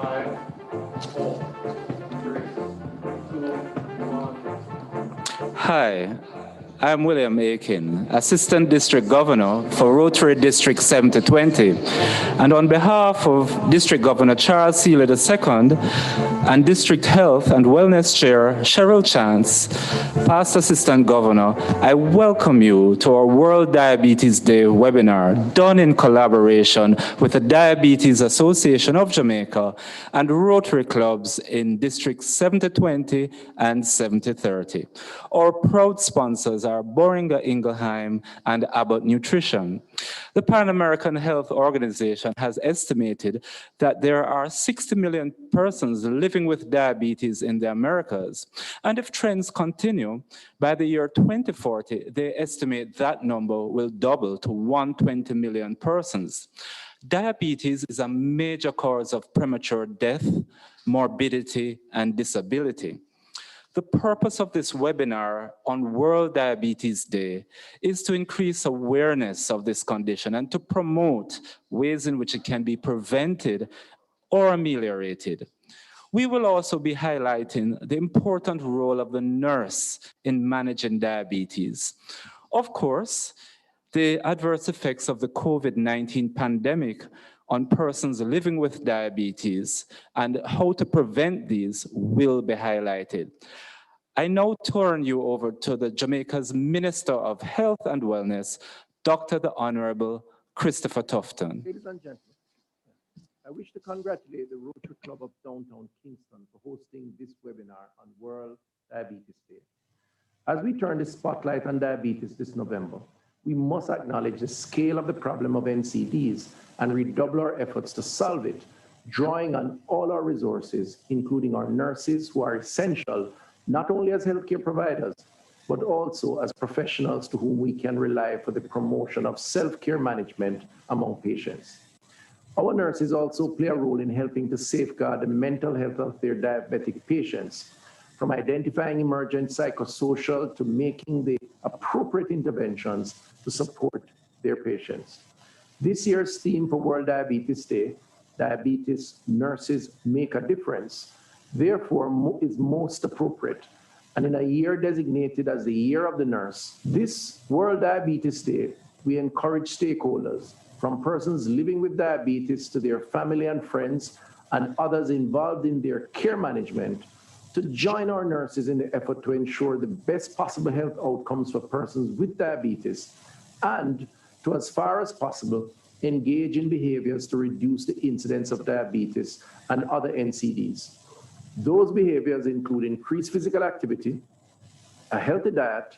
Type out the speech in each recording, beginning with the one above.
5, 4, 3, 2, 1. Hi, I'm William Aiken, Assistant District Governor for Rotary District 7020. And on behalf of District Governor Charles Seeley II and District Health and Wellness Chair Cheryl Chance, Past Assistant Governor, I welcome you to our World Diabetes Day webinar done in collaboration with the Diabetes Association of Jamaica and Rotary Clubs in Districts 7020 and 7030. Our proud sponsors are Boehringer Ingelheim and Abbott Nutrition. The Pan American Health Organization has estimated that there are 60 million persons living with diabetes in the Americas. And if trends continue, by the year 2040, they estimate that number will double to 120 million persons. Diabetes is a major cause of premature death, morbidity, and disability. The purpose of this webinar on World Diabetes Day is to increase awareness of this condition and to promote ways in which it can be prevented or ameliorated. We will also be highlighting the important role of the nurse in managing diabetes. Of course, the adverse effects of the COVID-19 pandemic on persons living with diabetes and how to prevent these will be highlighted. I now turn you over to the Jamaica's Minister of Health and Wellness, Dr. the Honorable Christopher Tufton. Ladies and gentlemen, I wish to congratulate the Rotary Club of Downtown-Kingston for hosting this webinar on World Diabetes Day. As we turn the spotlight on diabetes this November, we must acknowledge the scale of the problem of NCDs and redouble our efforts to solve it, drawing on all our resources, including our nurses who are essential not only as healthcare providers, but also as professionals to whom we can rely for the promotion of self-care management among patients. Our nurses also play a role in helping to safeguard the mental health of their diabetic patients, from identifying emergent psychosocial to making the appropriate interventions to support their patients. This year's theme for World Diabetes Day, Diabetes Nurses Make a Difference, therefore is most appropriate. And in a year designated as the Year of the Nurse, this World Diabetes Day, we encourage stakeholders, from persons living with diabetes to their family and friends and others involved in their care management, to join our nurses in the effort to ensure the best possible health outcomes for persons with diabetes and to, as far as possible, engage in behaviors to reduce the incidence of diabetes and other NCDs. Those behaviors include increased physical activity, a healthy diet,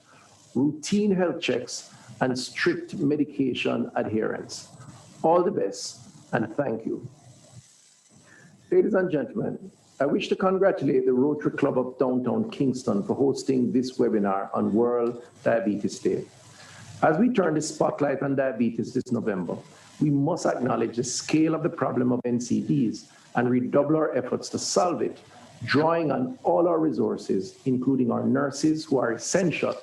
routine health checks, and strict medication adherence. All the best, and thank you. Ladies and gentlemen, I wish to congratulate the Rotary Club of Downtown-Kingston for hosting this webinar on World Diabetes Day. As we turn the spotlight on diabetes this November, we must acknowledge the scale of the problem of NCDs and redouble our efforts to solve it, drawing on all our resources, including our nurses who are essential.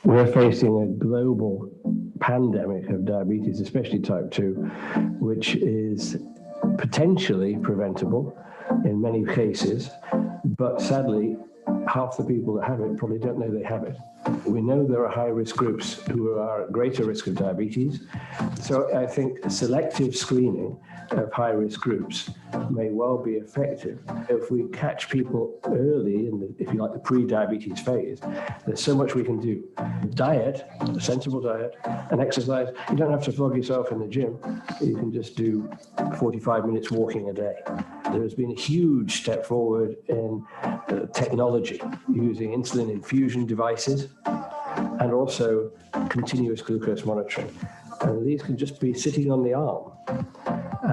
We're facing a global pandemic of diabetes, especially type 2, which is potentially preventable in many cases, but sadly, half the people that have it probably don't know they have it. We know there are high-risk groups who are at greater risk of diabetes, so I think selective screening of high-risk groups may well be effective. If we catch people early in the, if you like, the pre-diabetes phase, there's so much we can do. Diet, a sensible diet, and exercise. You don't have to flog yourself in the gym. You can just do 45 minutes walking a day. There has been a huge step forward in technology, using insulin infusion devices and also continuous glucose monitoring. And these can just be sitting on the arm.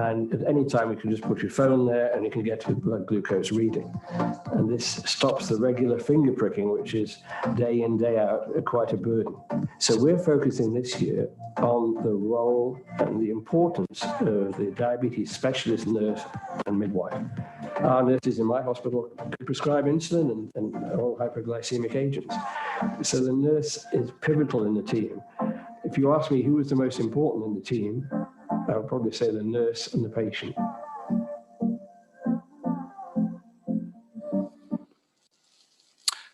And at any time, you can just put your phone there and you can get to blood glucose reading. And this stops the regular finger pricking, which is day in, day out, quite a burden. So we're focusing this year on the role and the importance of the diabetes specialist nurse and midwife. Our nurses in my hospital can prescribe insulin and all hypoglycemic agents. So the nurse is pivotal in the team. If you ask me who was the most important in the team, I would probably say the nurse and the patient.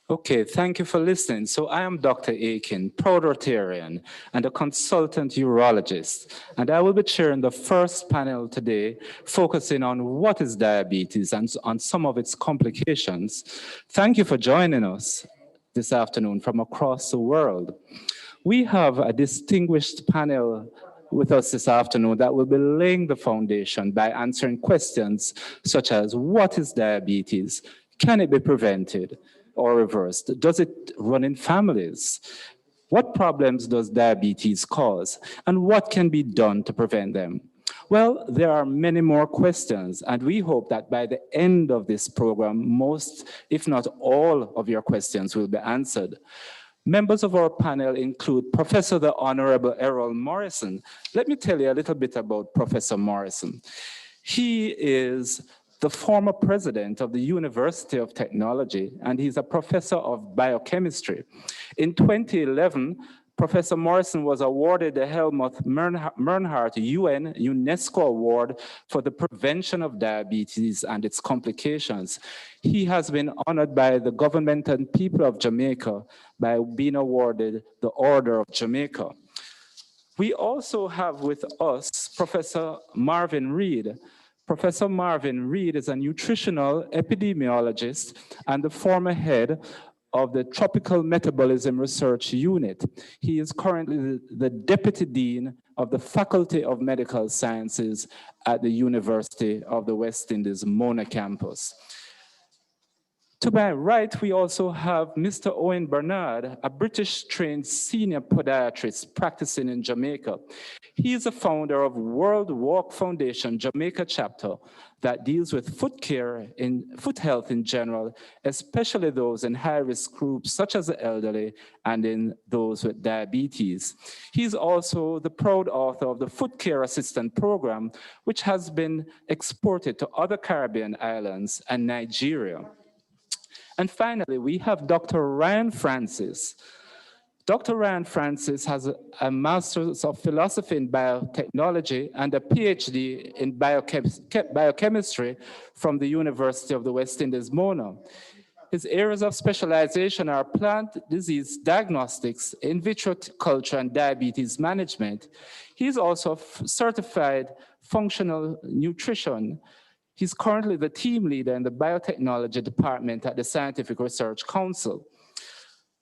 Okay, thank you for listening. So I am Dr. Aiken, proud Rotarian and a consultant urologist, and I will be chairing the first panel today, focusing on what is diabetes and on some of its complications. Thank you for joining us this afternoon from across the world. We have a distinguished panel with us this afternoon that will be laying the foundation by answering questions such as, what is diabetes? Can it be prevented or reversed? Does it run in families? What problems does diabetes cause? And what can be done to prevent them? Well, there are many more questions, and we hope that by the end of this program, most, if not all, of your questions will be answered. Members of our panel include Professor the Honorable Errol Morrison. Let me tell you a little bit about Professor Morrison. He is the former president of the University of Technology, and he's a professor of biochemistry. In 2011, Professor Morrison was awarded the Helmut Bernhardt UN UNESCO Award for the prevention of diabetes and its complications. He has been honored by the government and people of Jamaica by being awarded the Order of Jamaica. We also have with us Professor Marvin Reed. Professor Marvin Reed is a nutritional epidemiologist and the former head of the Tropical Metabolism Research Unit. He is currently the Deputy Dean of the Faculty of Medical Sciences at the University of the West Indies, Mona campus. To my right, we also have Mr. Owen Bernard, a British-trained senior podiatrist practicing in Jamaica. He is a founder of World Walk Foundation Jamaica chapter that deals with foot health in general, especially those in high-risk groups such as the elderly and in those with diabetes. He's also the proud author of the Foot Care Assistant Program, which has been exported to other Caribbean islands and Nigeria. And finally, we have Dr. Ryan Francis. Dr. Ryan Francis has a Master's of Philosophy in Biotechnology and a PhD in Biochemistry from the University of the West Indies, Mona. His areas of specialization are plant disease diagnostics, in vitro culture, and diabetes management. He is also certified functional nutrition. He's currently the team leader in the biotechnology department at the Scientific Research Council.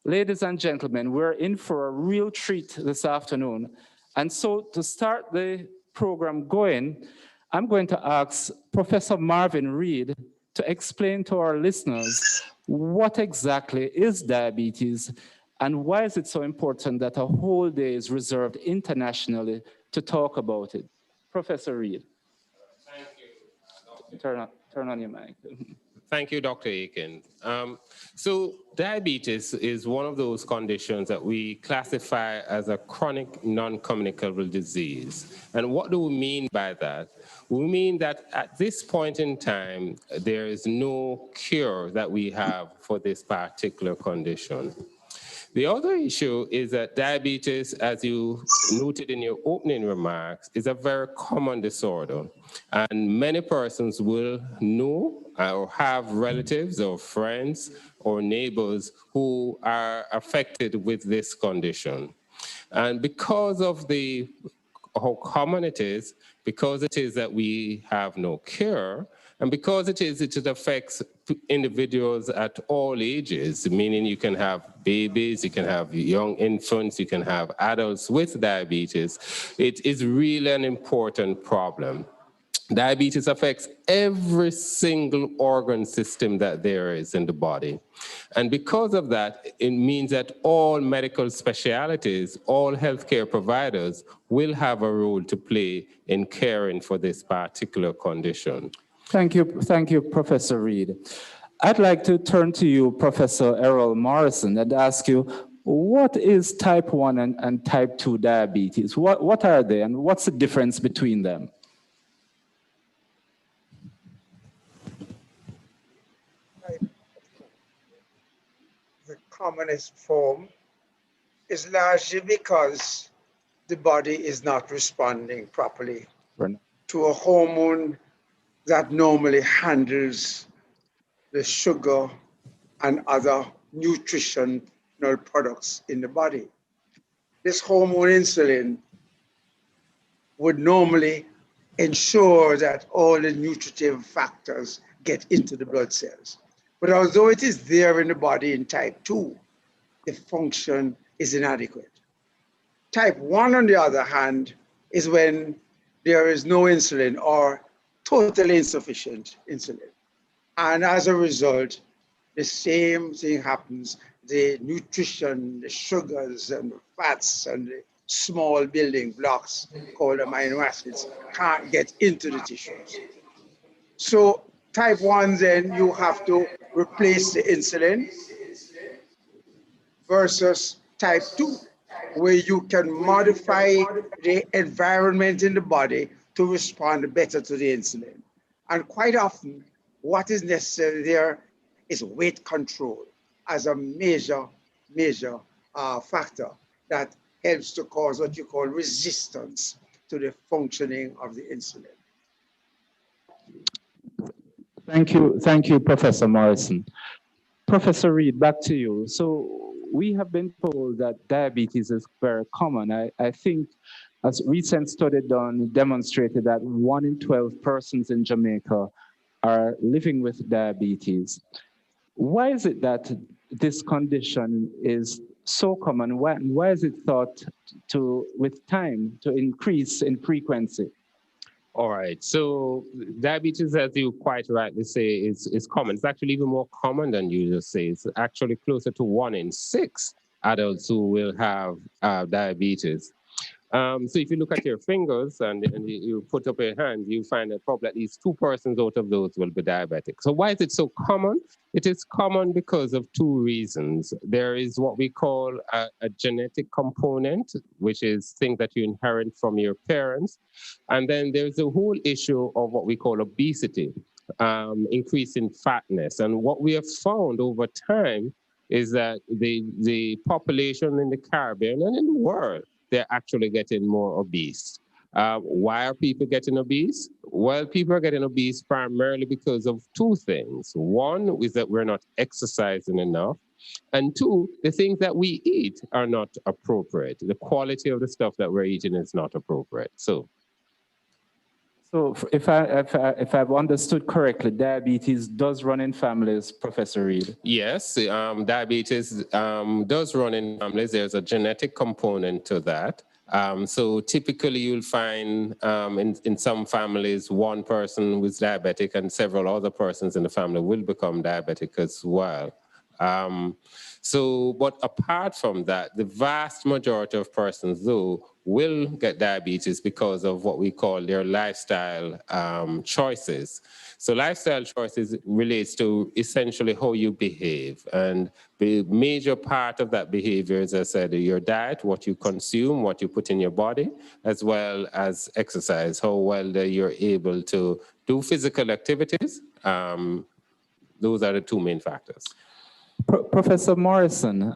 Ladies and gentlemen, we're in for a real treat this afternoon. And so to start the program going, I'm going to ask Professor Marvin Reed to explain to our listeners what exactly is diabetes and why is it so important that a whole day is reserved internationally to talk about it. Professor Reed. Turn on your mic. Thank you, Dr. Aiken. So diabetes is one of those conditions that we classify as a chronic non-communicable disease. And what do we mean by that? We mean that at this point in time, there is no cure that we have for this particular condition. The other issue is that diabetes, as you noted in your opening remarks, is a very common disorder. And many persons will know or have relatives or friends or neighbors who are affected with this condition. And because of how common it is, because it is that we have no cure, and because it affects individuals at all ages, meaning you can have babies, you can have young infants, you can have adults with diabetes, it is really an important problem. Diabetes affects every single organ system that there is in the body. And because of that, it means that all medical specialties, all healthcare providers will have a role to play in caring for this particular condition. Thank you, Professor Reed. I'd like to turn to you, Professor Errol Morrison, and ask you, what is type 1 and type 2 diabetes? What are they, and what's the difference between them? The commonest form is largely because the body is not responding properly to a hormone that normally handles the sugar and other nutritional products in the body. This hormone insulin would normally ensure that all the nutritive factors get into the blood cells. But although it is there in the body in type 2, the function is inadequate. Type 1, on the other hand, is when there is no insulin or totally insufficient insulin. And as a result, the same thing happens. The nutrition, the sugars and the fats and the small building blocks called amino acids can't get into the tissues. So type 1, then you have to replace the insulin versus type 2, where you can modify the environment in the body to respond better to the insulin. And quite often, what is necessary there is weight control as a major factor that helps to cause what you call resistance to the functioning of the insulin. Thank you, Professor Morrison. Professor Reed, back to you. So we have been told that diabetes is very common. I think a recent study done demonstrated that 1 in 12 persons in Jamaica are living with diabetes. Why is it that this condition is so common? Why is it thought to, with time, to increase in frequency? All right, so diabetes, as you quite rightly say, is common. It's actually even more common than you just say. It's actually closer to 1 in 6 adults who will have diabetes. So if you look at your fingers and you put up your hand, you find that probably at least 2 persons out of those will be diabetic. So why is it so common? It is common because of 2 reasons. There is what we call a genetic component, which is things that you inherit from your parents. And then there's a whole issue of what we call obesity, increase in fatness. And what we have found over time is that the population in the Caribbean and in the world, they're actually getting more obese. Why are people getting obese? Well, people are getting obese primarily because of 2 things. 1 is that we're not exercising enough. And 2, the things that we eat are not appropriate. The quality of the stuff that we're eating is not appropriate. So if I've understood correctly, diabetes does run in families, Professor Reed? Yes, diabetes does run in families. There's a genetic component to that. So typically you'll find in some families, 1 person who's diabetic and several other persons in the family will become diabetic as well. But apart from that, the vast majority of persons, though, will get diabetes because of what we call their lifestyle choices. So lifestyle choices relates to essentially how you behave. And the major part of that behavior, as I said, your diet, what you consume, what you put in your body, as well as exercise, how well you're able to do physical activities. Those are the 2 main factors. Professor Morrison,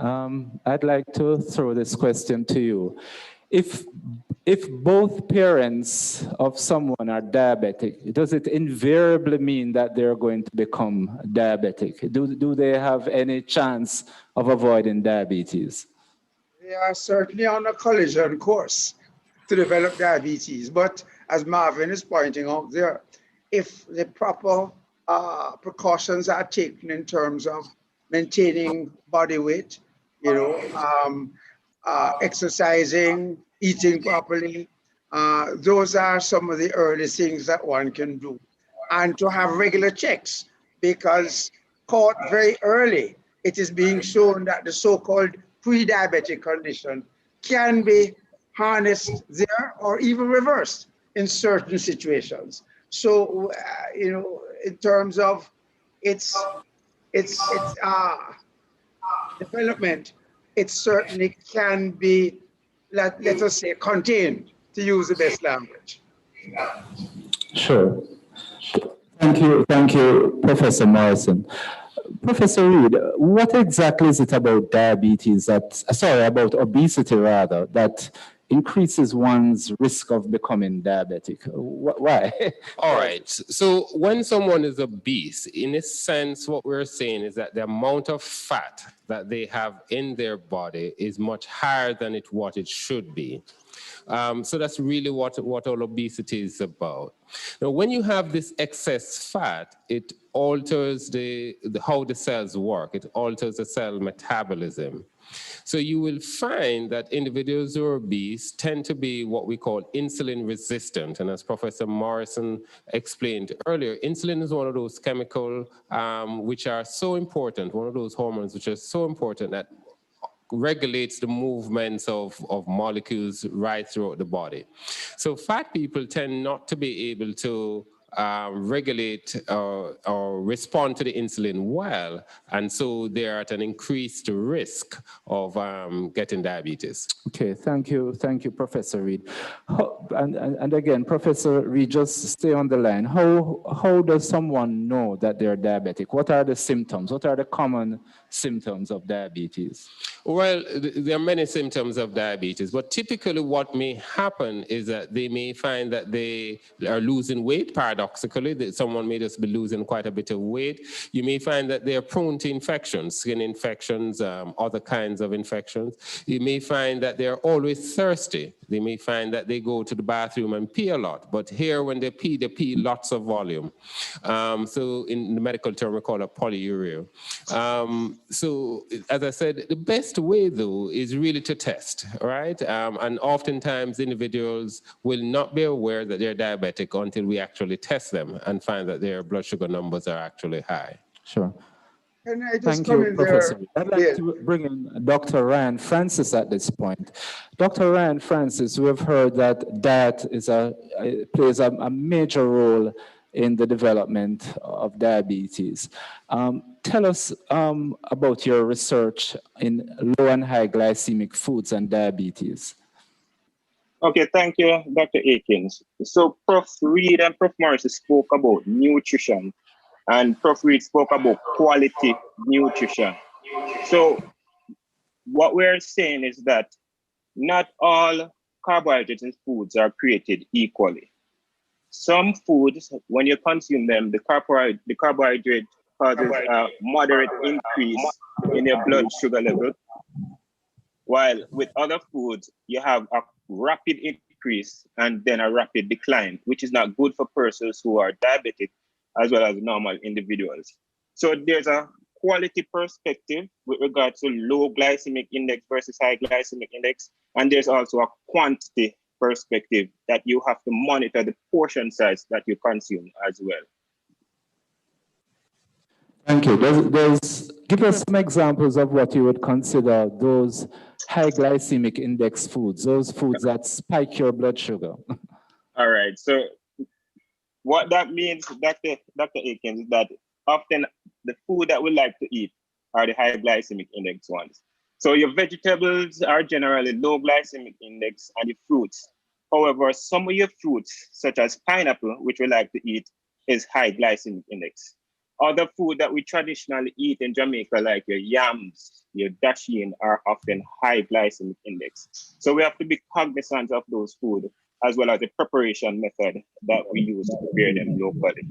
I'd like to throw this question to you. If both parents of someone are diabetic, does it invariably mean that they're going to become diabetic? Do they have any chance of avoiding diabetes? They are certainly on a collision course to develop diabetes. But as Marvin is pointing out there, if the proper precautions are taken in terms of maintaining body weight, exercising, eating properly, Those are some of the early things that one can do. And to have regular checks, because caught very early, it is being shown that the so-called pre-diabetic condition can be harnessed there or even reversed in certain situations. So, you know, in terms of its development, it certainly can be, let us say, contained, to use the best language. Sure. Thank you, Professor Morrison. Professor Reed, what exactly is it about diabetes about obesity rather, that increases one's risk of becoming diabetic? Why? All right. So when someone is obese, in a sense, what we're saying is that the amount of fat that they have in their body is much higher than what it should be. So that's really what all obesity is about. Now, when you have this excess fat, it alters how the cells work. It alters the cell metabolism. So you will find that individuals who are obese tend to be what we call insulin resistant. And as Professor Morrison explained earlier, insulin is one of those chemicals which are so important, one of those hormones which are so important that regulates the movements of molecules right throughout the body. So fat people tend not to be able to regulate or respond to the insulin well, and so they're at an increased risk of getting diabetes. Okay, thank you, Professor Reed. And again, Professor Reed, just stay on the line. How does someone know that they're diabetic? What are the symptoms? What are the common symptoms of diabetes? Well, there are many symptoms of diabetes, but typically what may happen is that they may find that they are losing weight. Paradoxically, that someone may just be losing quite a bit of weight. You may find that they are prone to infections, skin infections, other kinds of infections. You may find that they're always thirsty. They may find that they go to the bathroom and pee a lot, but here when they pee lots of volume. So in the medical term, we call it polyuria. So as I said, the best way though is really to test, right? And oftentimes individuals will not be aware that they're diabetic until we actually test them and find that their blood sugar numbers are actually high. Sure. Can I just Thank come you, in Professor. there? I'd like to bring in Dr. Ryan Francis at this point. Dr. Ryan Francis, we have heard that diet plays a major role in the development of diabetes. Tell us about your research in low and high glycemic foods and diabetes. Okay, thank you, Dr. Akins. So Prof. Reed and Prof. Morris spoke about nutrition, and Prof. Reed spoke about quality nutrition. So what we're saying is that not all carbohydrates in foods are created equally. Some foods, when you consume them, the carbohydrate causes a moderate increase in your blood sugar level, while with other foods, you have a rapid increase and then a rapid decline, which is not good for persons who are diabetic as well as normal individuals. So there's a quality perspective with regard to low glycemic index versus high glycemic index. And there's also a quantity perspective that you have to monitor the portion size that you consume as well. Thank you. Give us some examples of what you would consider those high glycemic index foods, those foods that spike your blood sugar. All right. So what that means, Dr. Akins, is that often the food that we like to eat are the high glycemic index ones. So your vegetables are generally low glycemic index, and the fruits. However, some of your fruits, such as pineapple, which we like to eat, is high glycemic index. Other food that we traditionally eat in Jamaica, like your yams, your dasheen, are often high glycemic index. So we have to be cognizant of those food, as well as the preparation method that we use to prepare them locally.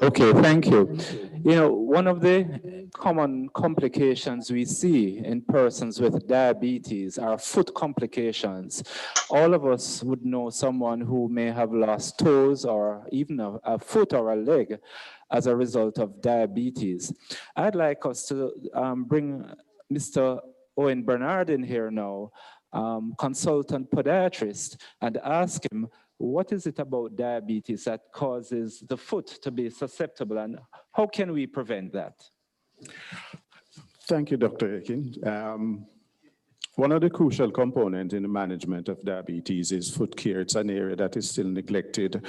Okay, thank you. You know, one of the common complications we see in persons with diabetes are foot complications. All of us would know someone who may have lost toes or even a foot or a leg as a result of diabetes. I'd like us to bring Mr. Owen Bernard in here now. consultant podiatrist and ask him, what is it about diabetes that causes the foot to be susceptible, and how can we prevent that? Thank you, Dr. Aiken. One of the crucial components in the management of diabetes is foot care. It's an area that is still neglected.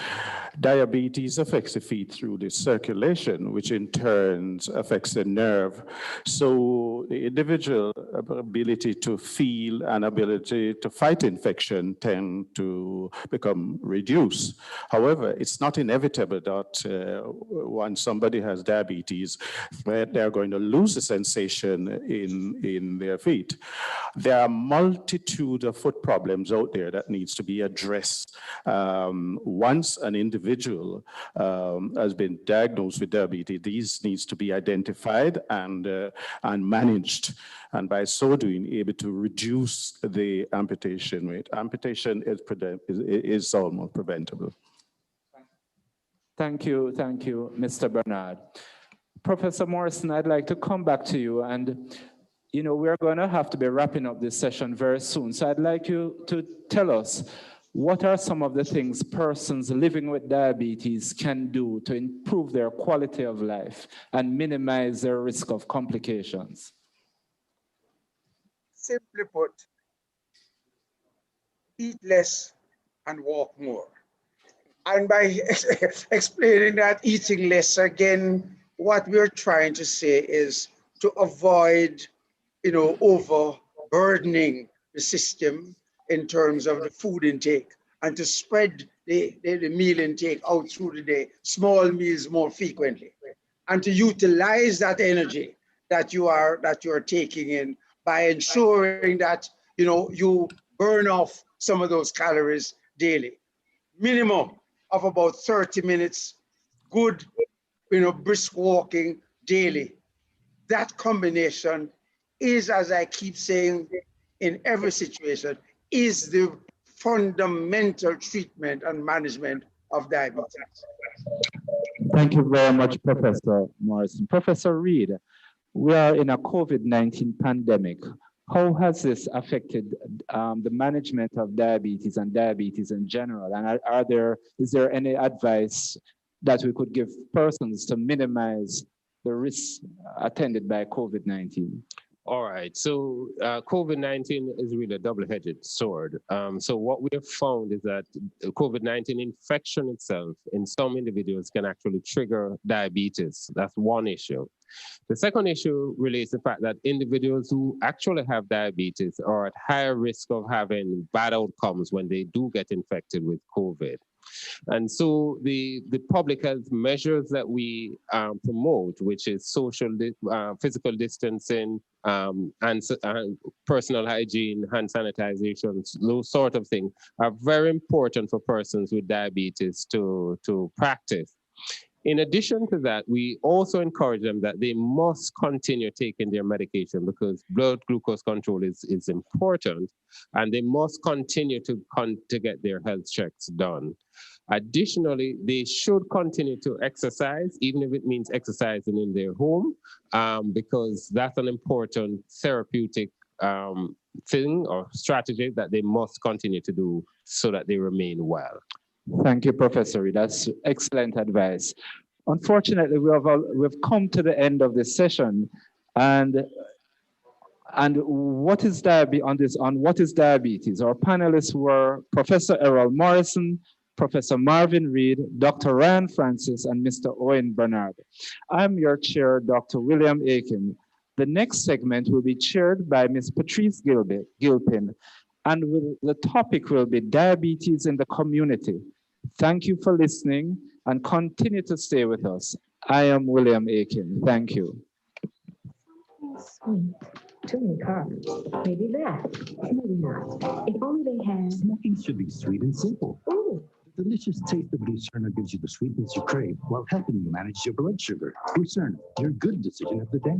Diabetes affects the feet through the circulation, which in turn affects the nerve. So the individual ability to feel and ability to fight infection tend to become reduced. However, it's not inevitable that once somebody has diabetes, they're going to lose the sensation in their feet. There are a multitude of foot problems out there that needs to be addressed. Once an individual has been diagnosed with diabetes, these needs to be identified and managed. And by so doing, able to reduce the amputation rate. Amputation is almost preventable. Thank you, Mr. Bernard. Professor Morrison, I'd like to come back to you, and you know, we're going to have to be wrapping up this session very soon. So I'd like you to tell us, what are some of the things persons living with diabetes can do to improve their quality of life and minimize their risk of complications? Simply put, eat less and walk more. And by explaining that eating less, again, what we're trying to say is to avoid overburdening the system in terms of the food intake, and to spread the meal intake out through the day, small meals more frequently, and to utilize that energy that you are taking in by ensuring that you burn off some of those calories daily. Minimum of about 30 minutes, good, brisk walking daily. That combination is, as I keep saying in every situation, is the fundamental treatment and management of diabetes. Thank you very much, Professor Morrison. Professor Reed, we are in a COVID-19 pandemic. How has this affected the management of diabetes and diabetes in general? And is there any advice that we could give persons to minimize the risks attended by COVID-19? All right, so COVID-19 is really a double-edged sword. So what we have found is that COVID-19 infection itself in some individuals can actually trigger diabetes. That's one issue. The second issue relates to the fact that individuals who actually have diabetes are at higher risk of having bad outcomes when they do get infected with COVID. And so the public health measures that we promote, which is physical distancing, and personal hygiene, hand sanitization, those sort of things are very important for persons with diabetes to practice. In addition to that, we also encourage them that they must continue taking their medication because blood glucose control is important, and they must continue to get their health checks done. Additionally, they should continue to exercise, even if it means exercising in their home, because that's an important therapeutic thing or strategy that they must continue to do so that they remain well. Thank you, Professor Reed. That's excellent advice. Unfortunately, we've come to the end of this session, and what is diabetes? Our panelists were Professor Errol Morrison, Professor Marvin Reed, Dr. Ryan Francis, and Mr. Owen Bernard. I'm your chair, Dr. William Aiken. The next segment will be chaired by Ms. Patrice Gilpin, and the topic will be diabetes in the community. Thank you for listening and continue to stay with us. I am William Aiken. Thank you. Sweet. Too many carbs. Maybe that. Maybe not. If only they had. Smoking should be sweet and simple. Ooh. The delicious taste of Lucerne gives you the sweetness you crave while helping you manage your blood sugar. Lucerne, your good decision of the day.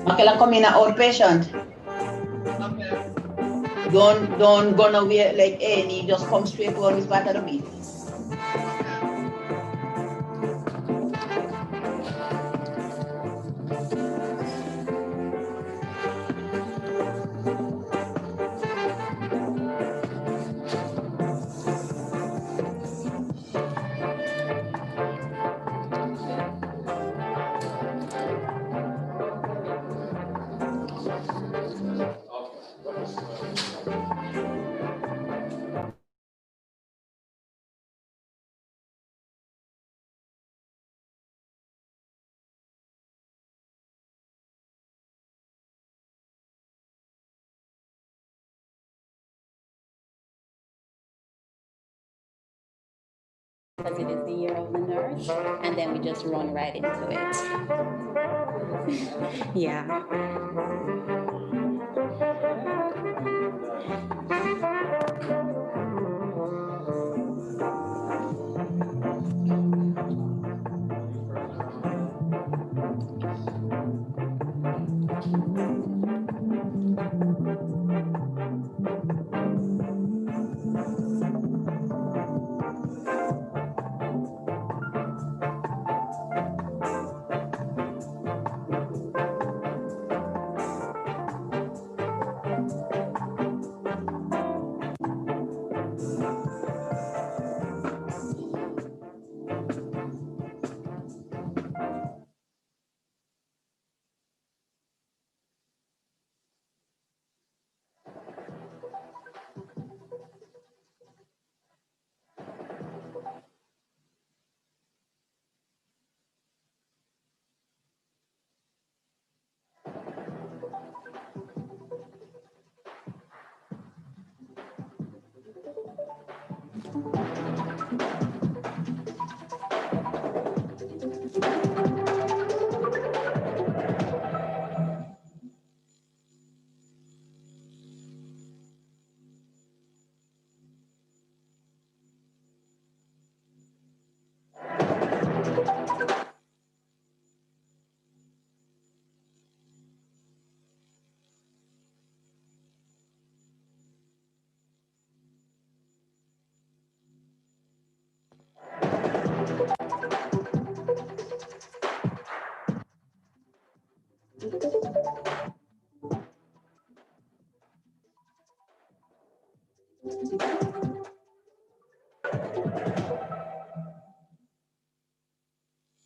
Makela come in an outpatient. Don't go nowhere like any, just come straight to this part of the beat. Because it is the year of the nurse, and then we just run right into it. Yeah.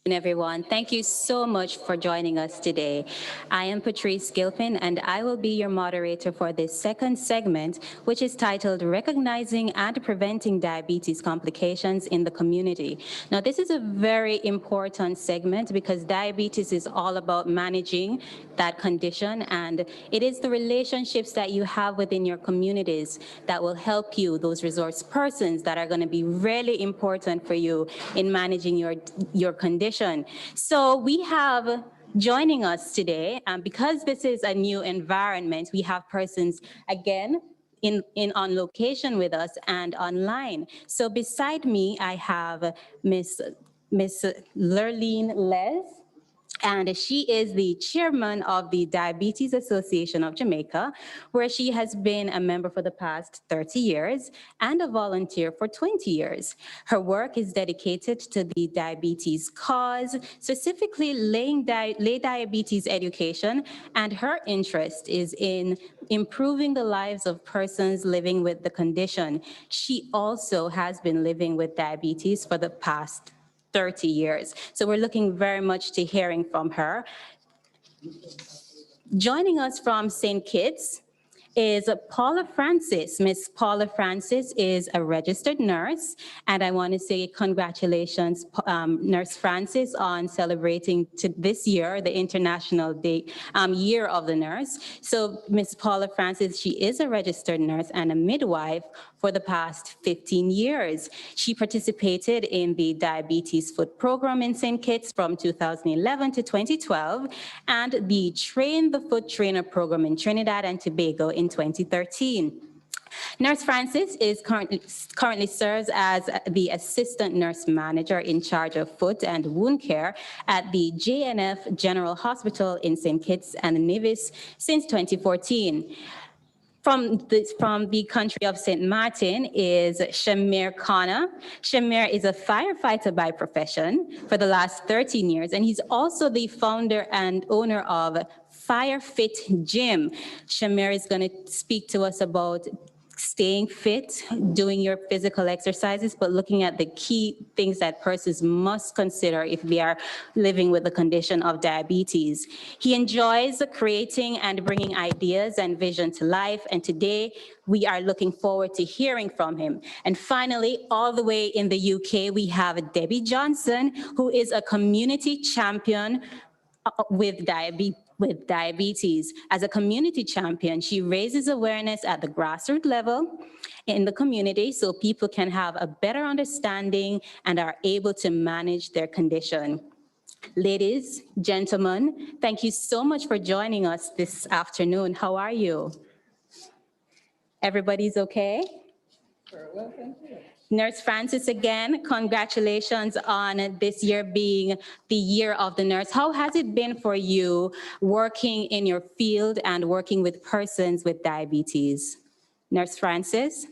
Everyone, thank you so much for joining us today. I am Patrice Gilpin, and I will be your moderator for this second segment, which is titled Recognizing and Preventing Diabetes Complications in the Community. Now, this is a very important segment because diabetes is all about managing that condition, and it is the relationships that you have within your communities that will help you, those resource persons that are going to be really important for you in managing your condition. So we have joining us today, because this is a new environment, we have persons again on location with us and online. So beside me, I have Miss Lurleen Les, and she is the chairman of the Diabetes Association of Jamaica, where she has been a member for the past 30 years and a volunteer for 20 years. Her work is dedicated to the diabetes cause, specifically lay diabetes education, and her interest is in improving the lives of persons living with the condition. She also has been living with diabetes for the past 30 years. So we're looking very much to hearing from her. Joining us from St. Kitts is Paula Francis. Miss Paula Francis is a registered nurse, and I want to say congratulations, Nurse Francis, on celebrating this year, the International Day, Year of the Nurse. So Miss Paula Francis, she is a registered nurse and a midwife for the past 15 years. She participated in the Diabetes Foot Program in St. Kitts from 2011 to 2012, and the Train the Foot Trainer Program in Trinidad and Tobago in 2013. Nurse Francis is currently serves as the Assistant Nurse Manager in charge of foot and wound care at the JNF General Hospital in St. Kitts and Nevis since 2014. From the country of St. Martin is Shamir Khanna. Shamir is a firefighter by profession for the last 13 years, and he's also the founder and owner of Fire Fit Gym. Shamir is going to speak to us about staying fit, doing your physical exercises, but looking at the key things that persons must consider if they are living with the condition of diabetes. He enjoys creating and bringing ideas and vision to life, and today we are looking forward to hearing from him. And finally, all the way in the UK, we have Debbie Johnson, who is a community champion with diabetes. As a community champion, she raises awareness at the grassroots level in the community so people can have a better understanding and are able to manage their condition. Ladies, gentlemen, thank you so much for joining us this afternoon. How are you? Everybody's okay? Very well, thank you. Nurse Francis, again, congratulations on this year being the Year of the Nurse. How has it been for you working in your field and working with persons with diabetes? Nurse Francis?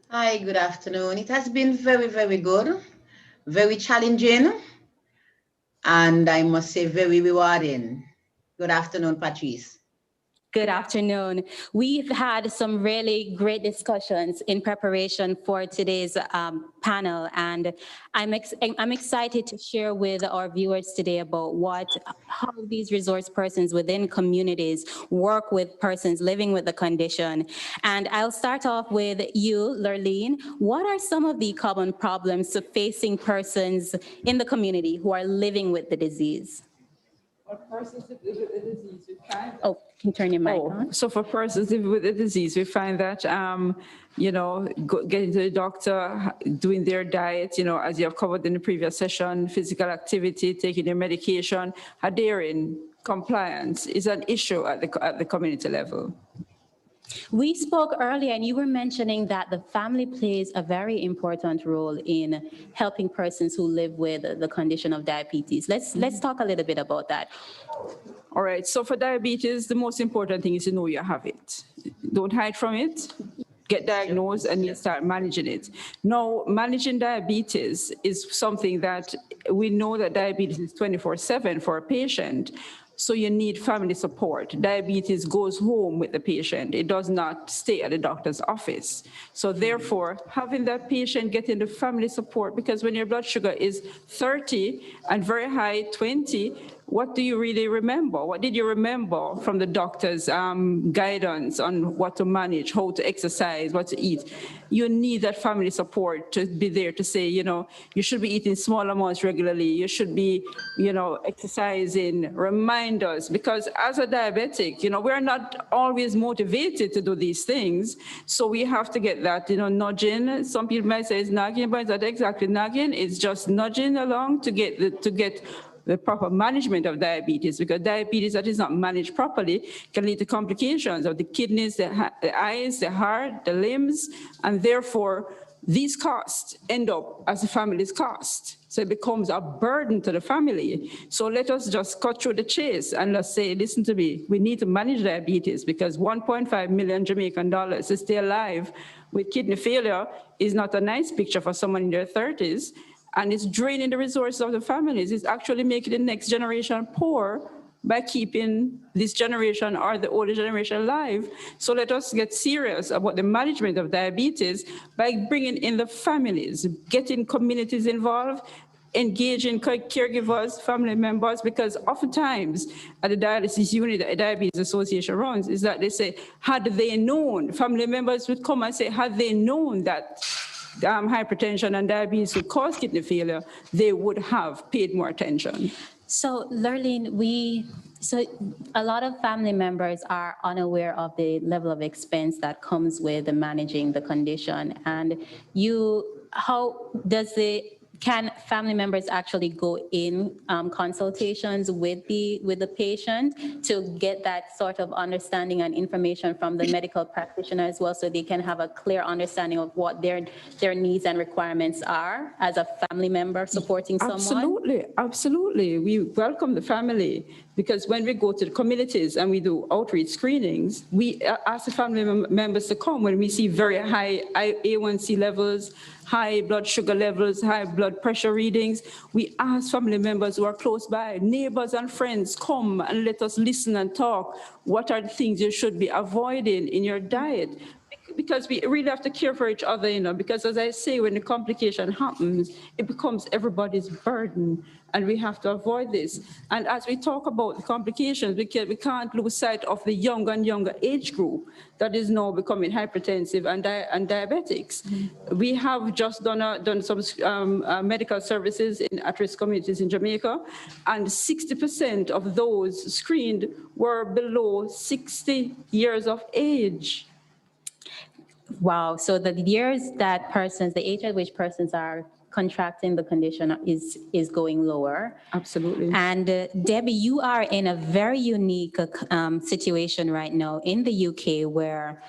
Hi, good afternoon. It has been very, very good, very challenging, and I must say very rewarding. Good afternoon, Patrice. Good afternoon. We've had some really great discussions in preparation for today's panel, and I'm excited to share with our viewers today about how these resource persons within communities work with persons living with the condition. And I'll start off with you, Lurleen. What are some of the common problems facing persons in the community who are living with the disease? For persons with the disease, we find that, Oh, can you turn your mic on? So for persons living with the disease, we find that, getting to the doctor, doing their diet, as you have covered in the previous session, physical activity, taking their medication, adhering, compliance is an issue at the community level. We spoke earlier, and you were mentioning that the family plays a very important role in helping persons who live with the condition of diabetes. Let's talk a little bit about that. All right, so for diabetes, the most important thing is to know you have it. Don't hide from it. Get diagnosed and you start managing it. Now, managing diabetes is something that we know that diabetes is 24/7 for a patient. So you need family support. Diabetes goes home with the patient. It does not stay at the doctor's office. So therefore, having that patient getting the family support, because when your blood sugar is 30 and very high, 20, what do you really remember? What did you remember from the doctor's guidance on what to manage, how to exercise, what to eat? You need that family support to be there to say, you should be eating small amounts regularly. You should be, exercising, remind us, because as a diabetic, we're not always motivated to do these things. So we have to get that, nudging. Some people might say it's nagging, but it's not exactly nagging. It's just nudging along to get the proper management of diabetes, because diabetes that is not managed properly can lead to complications of the kidneys, the eyes, the heart, the limbs, and therefore these costs end up as the family's cost. So it becomes a burden to the family. So let us just cut through the chase and let's say, listen to me, we need to manage diabetes because 1.5 million Jamaican dollars to stay alive with kidney failure is not a nice picture for someone in their 30s. And it's draining the resources of the families. It's actually making the next generation poor by keeping this generation or the older generation alive. So let us get serious about the management of diabetes by bringing in the families, getting communities involved, engaging caregivers, family members, because oftentimes at the dialysis unit that the Diabetes Association runs is that they say, had they known, family members would come and say, had they known that hypertension and diabetes would cause kidney failure, they would have paid more attention. So, Lurleen, so a lot of family members are unaware of the level of expense that comes with managing the condition. And can family members actually go in consultations with the patient to get that sort of understanding and information from the medical practitioner as well, so they can have a clear understanding of what their needs and requirements are as a family member supporting someone? Absolutely. We welcome the family, because when we go to the communities and we do outreach screenings, we ask the family members to come when we see very high A1C levels, high blood sugar levels, high blood pressure readings. We ask family members who are close by, neighbors and friends, come and let us listen and talk. What are the things you should be avoiding in your diet? Because we really have to care for each other, because as I say, when the complication happens, it becomes everybody's burden, and we have to avoid this. And as we talk about the complications, we can't lose sight of the younger and younger age group that is now becoming hypertensive and diabetics. Mm-hmm. We have just done some medical services in at-risk communities in Jamaica, and 60% of those screened were below 60 years of age. Wow, so the age at which persons are contracting the condition is going lower. Absolutely. And Debbie, you are in a very unique situation right now in the UK, where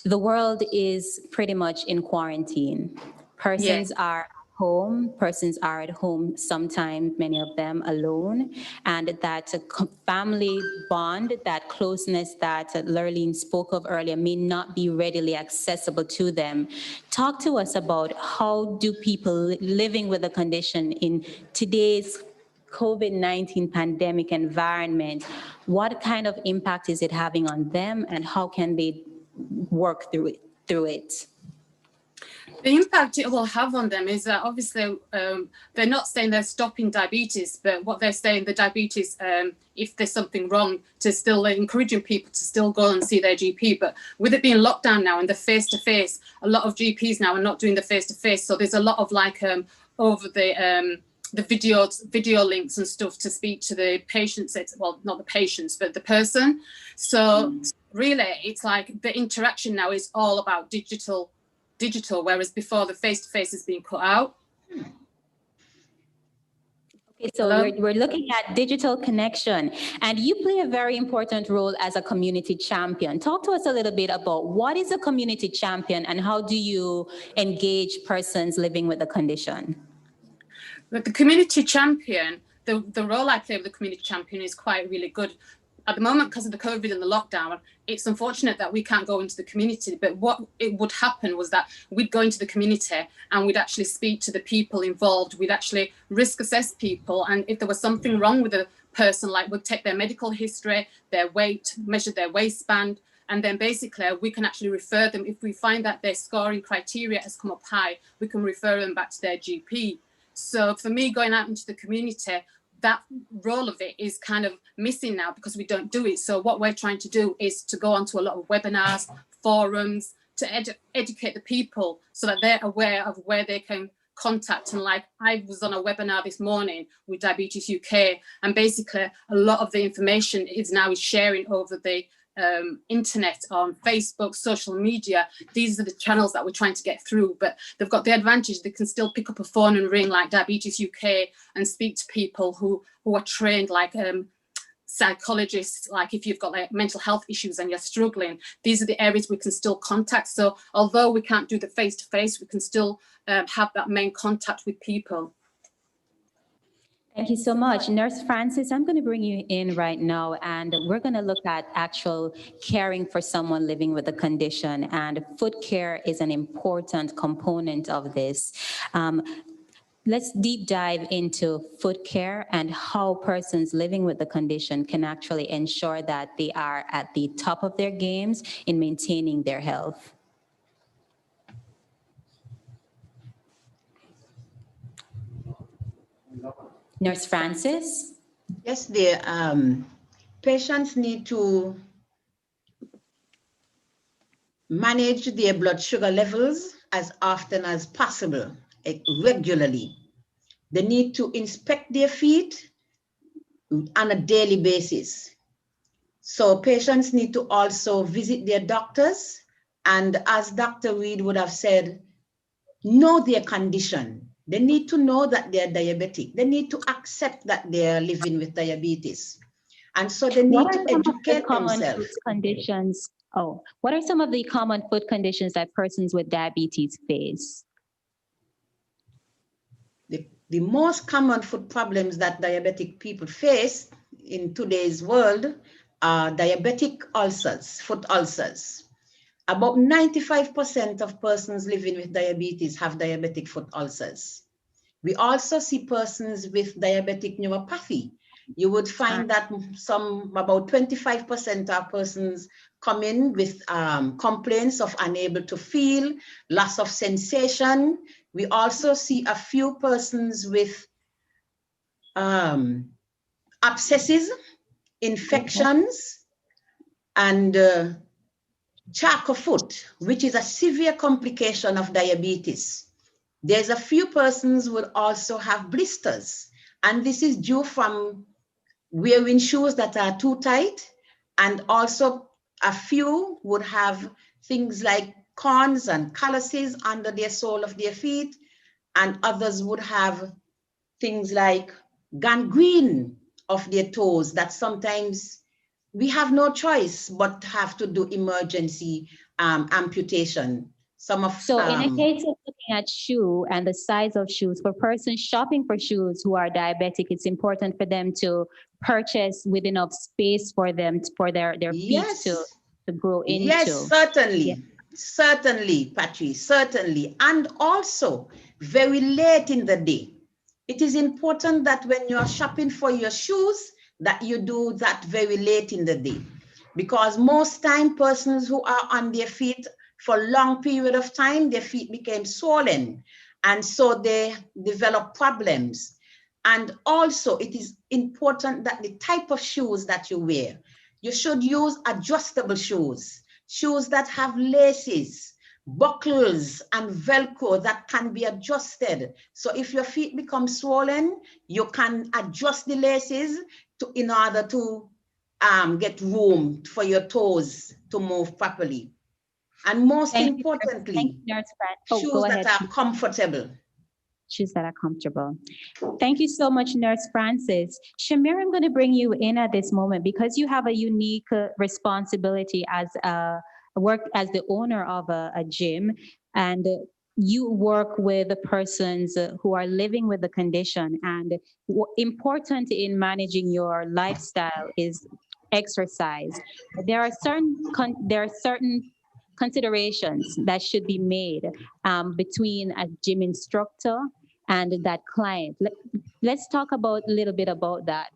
the world is pretty much in quarantine. Persons are at home sometimes, many of them alone, and that family bond, that closeness that Lurleen spoke of earlier may not be readily accessible to them. Talk to us about how do people living with the condition in today's COVID-19 pandemic environment, what kind of impact is it having on them, and how can they work through it? The impact it will have on them is that obviously they're not saying they're stopping diabetes, but what they're saying, the diabetes, if there's something wrong, to still encouraging people to still go and see their GP. But with it being locked down now and the face-to-face, a lot of GPs now are not doing the face-to-face. So there's a lot of over the video links and stuff to speak to the patients. Well, not the patients, but the person. So really, it's like the interaction now is all about digital, whereas before the face-to-face has been cut out. Okay, so we're looking at digital connection, and you play a very important role as a community champion. Talk to us a little bit about what is a community champion and how do you engage persons living with the condition? With the community champion, the role I play with the community champion is quite really good. At the moment, because of the COVID and the lockdown, it's unfortunate that we can't go into the community, but what it would happen was that we'd go into the community and we'd actually speak to the people involved. We'd actually risk assess people. And if there was something wrong with a person, like we'd take their medical history, their weight, measure their waistband, and then basically we can actually refer them. If we find that their scoring criteria has come up high, we can refer them back to their GP. So for me, going out into the community, that role of it is kind of missing now because we don't do it. So what we're trying to do is to go onto a lot of webinars, forums, to educate the people so that they're aware of where they can contact. And like I was on a webinar this morning with Diabetes UK, and basically a lot of the information is sharing over the internet, on Facebook, social media. These are the channels that we're trying to get through, but they've got the advantage they can still pick up a phone and ring like Diabetes UK and speak to people who are trained, like psychologists. Like if you've got like mental health issues and you're struggling, these are the areas we can still contact. So although we can't do the face-to-face, we can still have that main contact with people. Thank you so much. Nurse Francis, I'm going to bring you in right now, and we're going to look at actual caring for someone living with a condition, and foot care is an important component of this. let's deep dive into foot care and how persons living with the condition can actually ensure that they are at the top of their games in maintaining their health. Nurse Francis? Yes, dear. Patients need to manage their blood sugar levels as often as possible, regularly. They need to inspect their feet on a daily basis. So patients need to also visit their doctors, and as Dr. Reed would have said, know their condition. They need to know that they're diabetic. They need to accept that they're living with diabetes. And so they need to educate themselves. Conditions? Oh, what are some of the common foot conditions that persons with diabetes face? The most common foot problems that diabetic people face in today's world are diabetic ulcers, foot ulcers. About 95% of persons living with diabetes have diabetic foot ulcers. We also see persons with diabetic neuropathy. You would find that about 25% of persons come in with complaints of unable to feel, loss of sensation. We also see a few persons with abscesses, infections, and charcoal foot, which is a severe complication of diabetes. There's a few persons would also have blisters, and this is due from wearing shoes that are too tight, and also a few would have things like corns and calluses under their sole of their feet, and others would have things like gangrene of their toes that sometimes we have no choice but have to do emergency amputation. So in the case of looking at shoe and the size of shoes, for persons shopping for shoes who are diabetic, it's important for them to purchase with enough space for them, for their feet to grow into. Yes, certainly. Yeah. Certainly, Patrice, certainly. And also very late in the day. It is important that when you're shopping for your shoes, that you do that very late in the day. Because most time persons who are on their feet for a long period of time, their feet became swollen. And so they develop problems. And also it is important that the type of shoes that you wear, you should use adjustable shoes, shoes that have laces, buckles, and Velcro that can be adjusted. So if your feet become swollen, you can adjust the laces in order to get room for your toes to move properly. And most importantly, shoes that are comfortable. Shoes that are comfortable. Thank you so much, Nurse Francis. Shamir, I'm going to bring you in at this moment because you have a unique responsibility as as the owner of a gym, and you work with the persons who are living with the condition. And important in managing your lifestyle is exercise. There are certain considerations that should be made between a gym instructor and that client. Let's talk a little bit about that.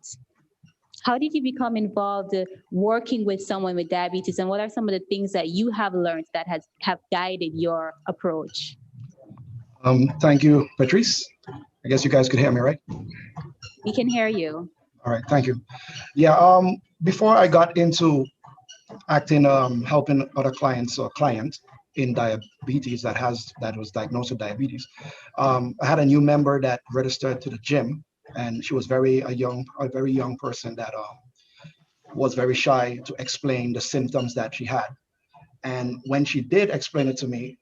How did you become involved working with someone with diabetes, and what are some of the things that you have learned that have guided your approach? Thank you, Patrice. I guess you guys could hear me, right? We can hear you. All right, thank you. Yeah, before I got into acting, helping other clients or client in diabetes that was diagnosed with diabetes, I had a new member that registered to the gym, and she was a very young person that was very shy to explain the symptoms that she had. And when she did explain it to me,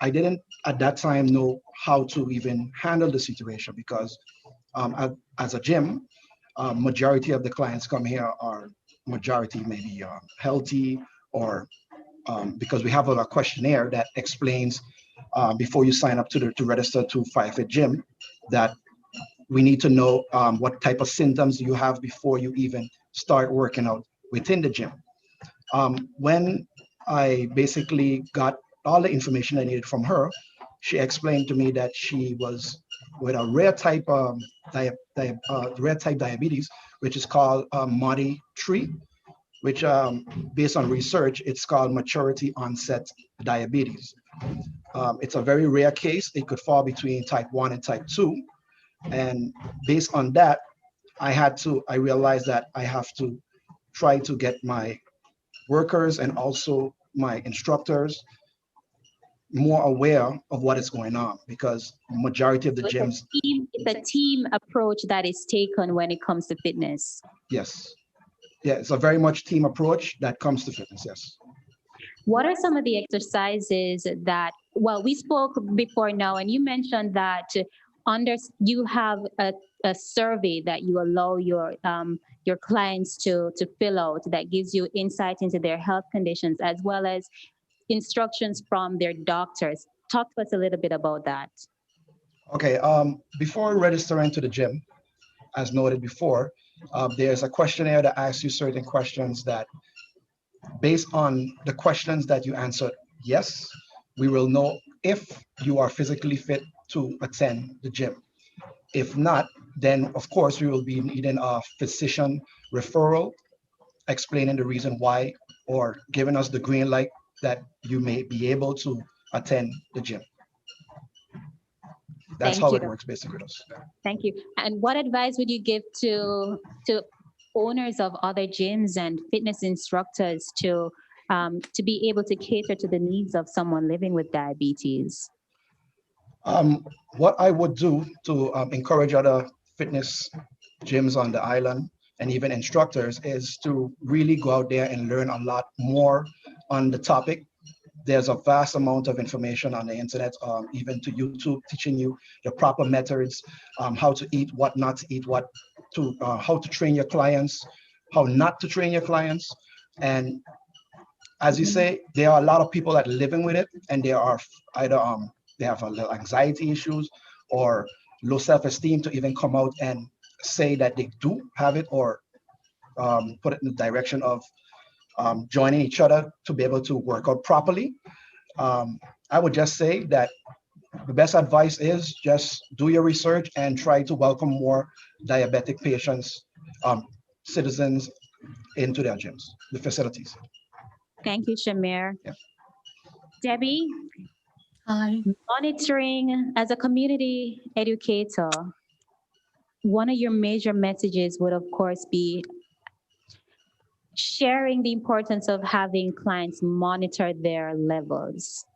I didn't at that time know how to even handle the situation, because as a gym, majority of the clients come here are majority maybe healthy, or because we have a questionnaire that explains before you sign up to register to Firefit Gym, that we need to know what type of symptoms you have before you even start working out within the gym. When I basically got all the information I needed from her, she explained to me that she was with a rare type diabetes, which is called MODY3, which based on research, it's called maturity onset diabetes. It's a very rare case. It could fall between type 1 and type 2. And based on that, I realized that I have to try to get my workers and also my instructors more aware of what is going on, because majority of the gyms. It's a team approach that is taken when it comes to fitness. Yes. Yeah, it's a very much team approach that comes to fitness, yes. What are some of the exercises that, well, we spoke before now, and you mentioned that you have a survey that you allow your clients to fill out that gives you insight into their health conditions, as well as instructions from their doctors. Talk to us a little bit about that. Okay, before registering to the gym, as noted before, there's a questionnaire that asks you certain questions that, based on the questions that you answer yes, we will know if you are physically fit to attend the gym. If not, then of course we will be needing a physician referral, explaining the reason why, or giving us the green light that you may be able to attend the gym. That's how it works basically. Thank you. And what advice would you give to owners of other gyms and fitness instructors to be able to cater to the needs of someone living with diabetes? What I would do to encourage other fitness gyms on the island and even instructors is to really go out there and learn a lot more on the topic. There's a vast amount of information on the internet, even to YouTube, teaching you the proper methods, how to eat, what not to eat, how to train your clients, how not to train your clients. And as you say, there are a lot of people that are living with it, and they are either they have a little anxiety issues or low self-esteem to even come out and say that they do have it, or put it in the direction of joining each other to be able to work out properly. I would just say that the best advice is just do your research and try to welcome more diabetic patients, citizens into their gyms, the facilities. Thank you, Shamir. Yeah. Debbie? Hi. Monitoring, as a community educator, one of your major messages would, of course, be sharing the importance of having clients monitor their levels.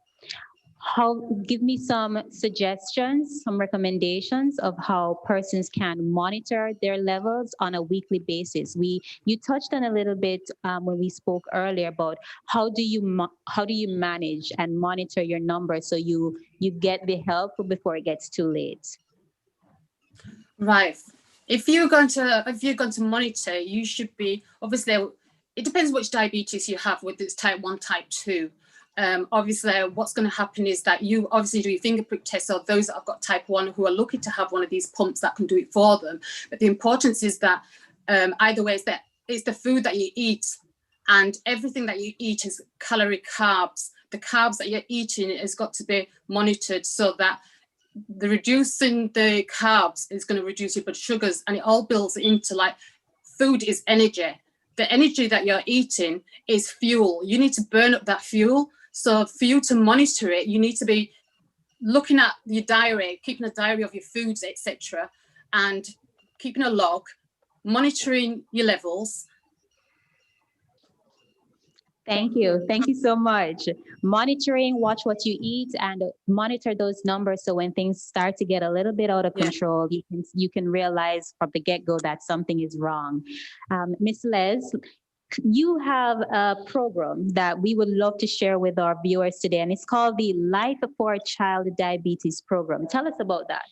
Give me some suggestions, some recommendations of how persons can monitor their levels on a weekly basis. You touched on a little bit when we spoke earlier about how do you manage and monitor your numbers so you get the help before it gets too late. Right. If you're going to monitor, you should be, obviously, it depends which diabetes you have, whether it's type 1, type 2. Obviously, what's going to happen is that you obviously do your finger prick test, or those that have got type 1 who are lucky to have one of these pumps that can do it for them. But the importance is that either way, it's the food that you eat, and everything that you eat is calorie carbs. The carbs that you're eating has got to be monitored so that reducing the carbs is going to reduce your blood sugars, and it all builds into, like, food is energy. The energy that you're eating is fuel. You need to burn up that fuel. So for you to monitor it, you need to be looking at your diary, keeping a diary of your foods, etc., and keeping a log, monitoring your levels. Thank you. Thank you so much. Monitoring, watch what you eat, and monitor those numbers so when things start to get a little bit out of control, you can realize from the get-go that something is wrong. Ms. Les, you have a program that we would love to share with our viewers today, and it's called the Life for a Child Diabetes Program. Tell us about that.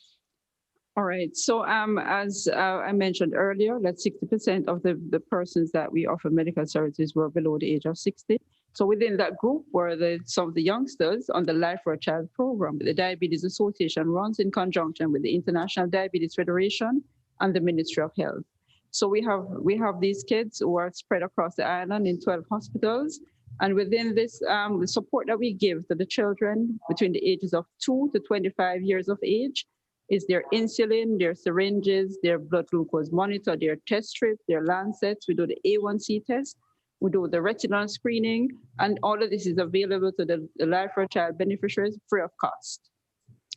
All right. So as I mentioned earlier, that 60% of the persons that we offer medical services were below the age of 60. So within that group were some of the youngsters on the Life for a Child program. The Diabetes Association runs in conjunction with the International Diabetes Federation and the Ministry of Health. So we have these kids who are spread across the island in 12 hospitals. And within this, the support that we give to the children between the ages of 2 to 25 years of age, is their insulin, their syringes, their blood glucose monitor, their test strips, their lancets. We do the A1C test. We do the retinal screening, and all of this is available to the Life for a Child beneficiaries free of cost.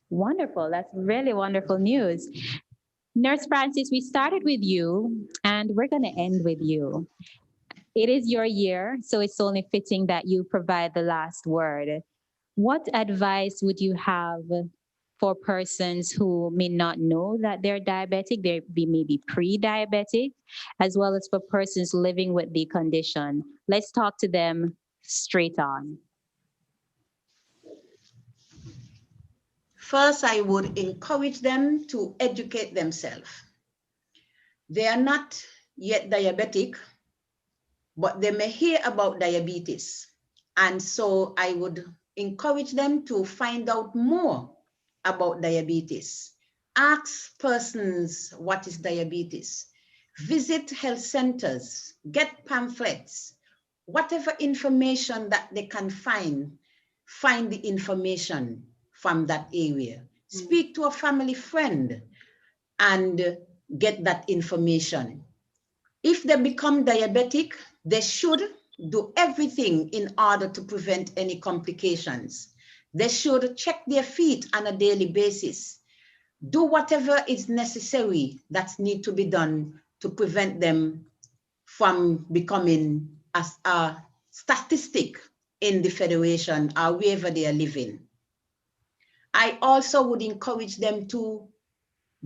Wonderful. That's really wonderful news. Nurse Francis, we started with you and we're going to end with you. It is your year, so it's only fitting that you provide the last word. What advice would you have for persons who may not know that they're diabetic, they may be pre-diabetic, as well as for persons living with the condition? Let's talk to them straight on. First, I would encourage them to educate themselves. They are not yet diabetic, but they may hear about diabetes. And so I would encourage them to find out more about diabetes. Ask persons what is diabetes. Visit health centers, get pamphlets, whatever information that they can find the information from that area. Speak to a family friend and get that information. If they become diabetic, they should do everything in order to prevent any complications. They should check their feet on a daily basis. Do whatever is necessary that needs to be done to prevent them from becoming a statistic in the federation or wherever they are living. I also would encourage them to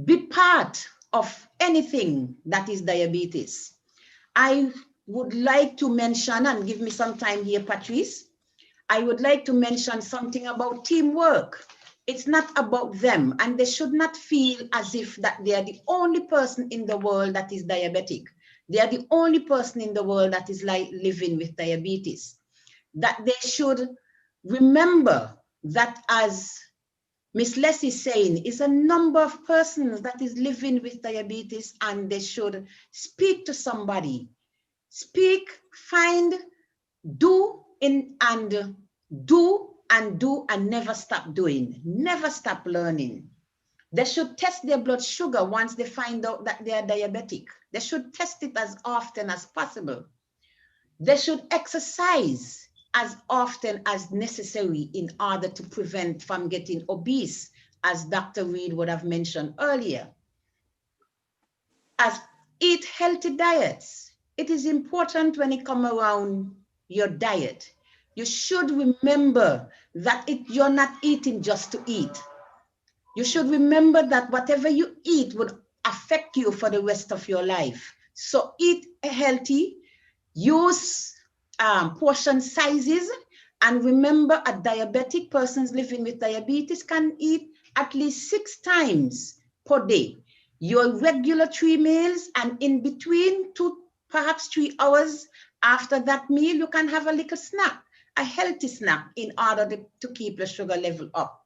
be part of anything that is diabetes. I would like to mention, and give me some time here, Patrice, I would like to mention something about teamwork. It's not about them, and they should not feel as if that they are the only person in the world that is diabetic. They are the only person in the world that is living with diabetes. That they should remember that, as Ms. Les is saying, is a number of persons that is living with diabetes, and they should speak to somebody. Speak, find, do, and never stop doing. Never stop learning. They should test their blood sugar once they find out that they are diabetic. They should test it as often as possible. They should exercise as often as necessary in order to prevent from getting obese, as Dr. Reed would have mentioned earlier. As eat healthy diets. It is important when it comes around your diet. You should remember that you're not eating just to eat. You should remember that whatever you eat would affect you for the rest of your life. So eat healthy, use portion sizes, and remember a diabetic person living with diabetes can eat at least 6 times per day. Your regular 3 meals, and in between 2, perhaps 3 hours after that meal, you can have a little snack, a healthy snack, in order to keep your sugar level up.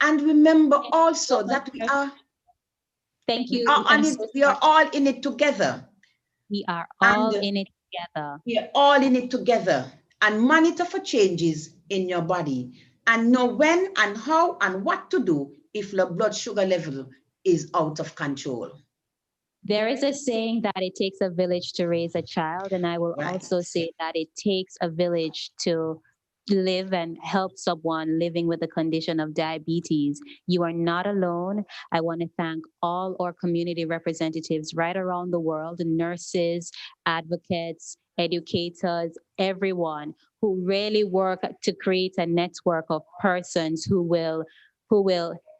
And remember also that we are, we are all in it together. We are all in it together. We are all in it together. And monitor for changes in your body and know when and how and what to do if your blood sugar level is out of control. There is a saying that it takes a village to raise a child, and I will also say that it takes a village to live and help someone living with the condition of diabetes. You are not alone. I want to thank all our community representatives right around the world, nurses, advocates, educators, everyone who really work to create a network of persons who will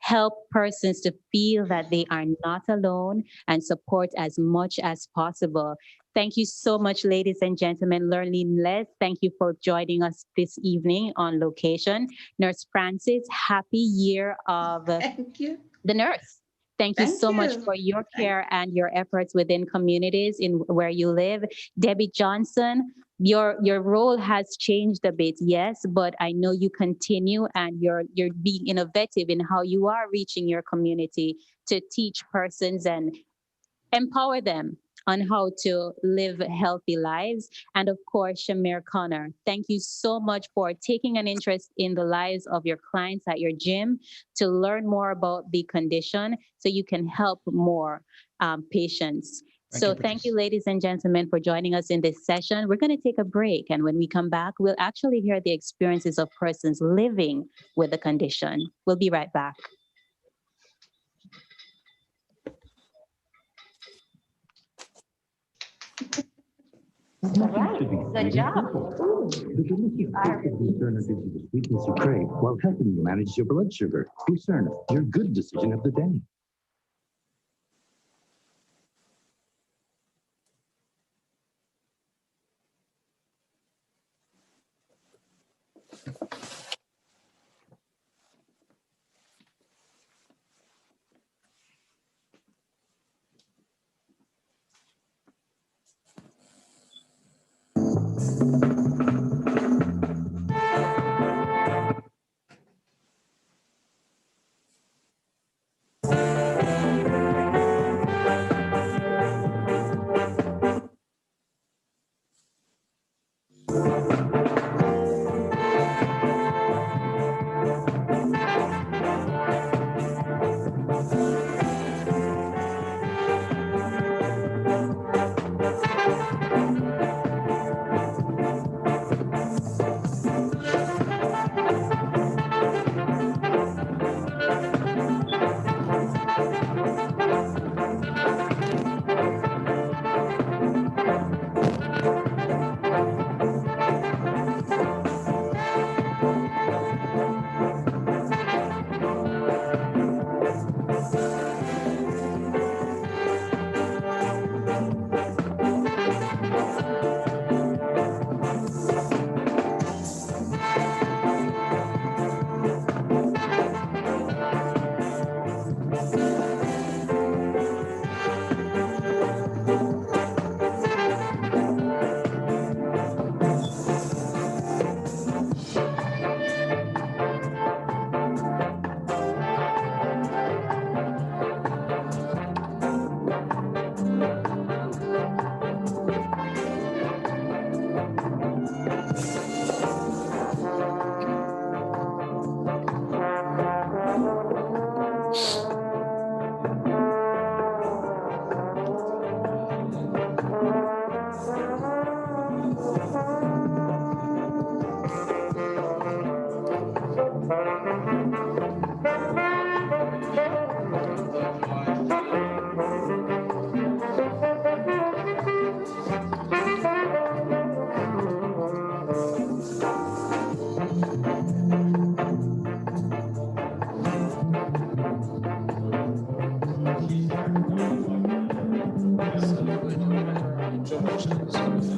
help persons to feel that they are not alone and support as much as possible. Thank you so much, ladies and gentlemen. Lurleen Les, thank you for joining us this evening on location. Nurse Francis, happy year of Thank the nurse. Thank you so much for your care and your efforts within communities in where you live. Debbie Johnson, your role has changed a bit, yes, but I know you continue and you're being innovative in how you are reaching your community to teach persons and empower them on how to live healthy lives. And of course, Shamir Connor, thank you so much for taking an interest in the lives of your clients at your gym to learn more about the condition so you can help more patients. Thank you, ladies and gentlemen, for joining us in this session. We're going to take a break. And when we come back, we'll actually hear the experiences of persons living with the condition. We'll be right back. All right, good job. The delicious taste of Lucerne gives you the sweetness you crave while helping you manage your blood sugar. Lucerne, your good decision of the day.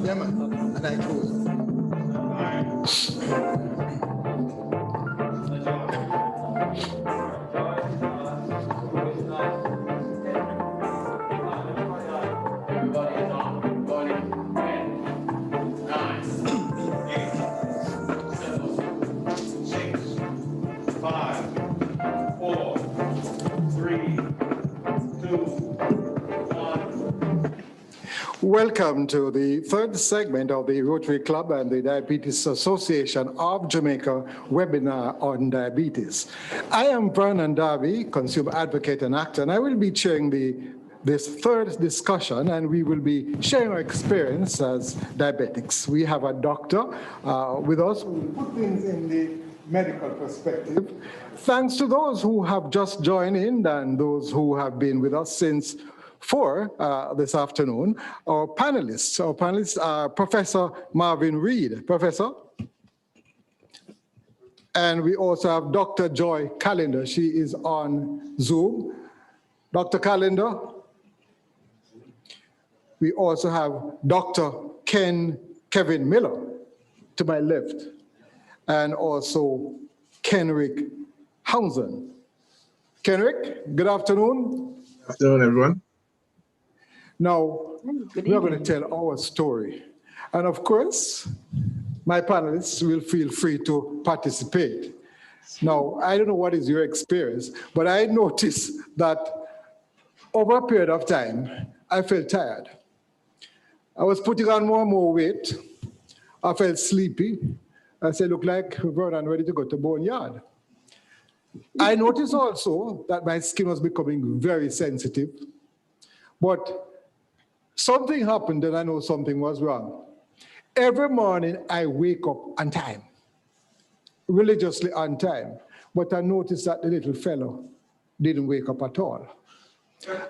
Yeah, man. And I close. Welcome to the third segment of the Rotary Club and the Diabetes Association of Jamaica webinar on diabetes. I am Vernon Darby, consumer advocate and actor, and I will be chairing this third discussion, and we will be sharing our experience as diabetics. We have a doctor with us who will put things in the medical perspective. Thanks to those who have just joined in and those who have been with us since 4 this afternoon. Our panelists are Professor Marvin Reed. Professor. And we also have Dr. Joy Callender. She is on Zoom. Dr. Callender. We also have Dr. Kevin Miller to my left, and also Kenrick Housen. Kenrick, good afternoon. Good afternoon, everyone. Now, we are going to tell our story. And of course, my panelists will feel free to participate. Now, I don't know what is your experience, but I noticed that over a period of time, I felt tired. I was putting on more and more weight. I felt sleepy. I said, look like Vernon ready to go to boneyard. I noticed also that my skin was becoming very sensitive. But something happened and I know something was wrong. Every morning I wake up on time, religiously on time. But I noticed that the little fellow didn't wake up at all.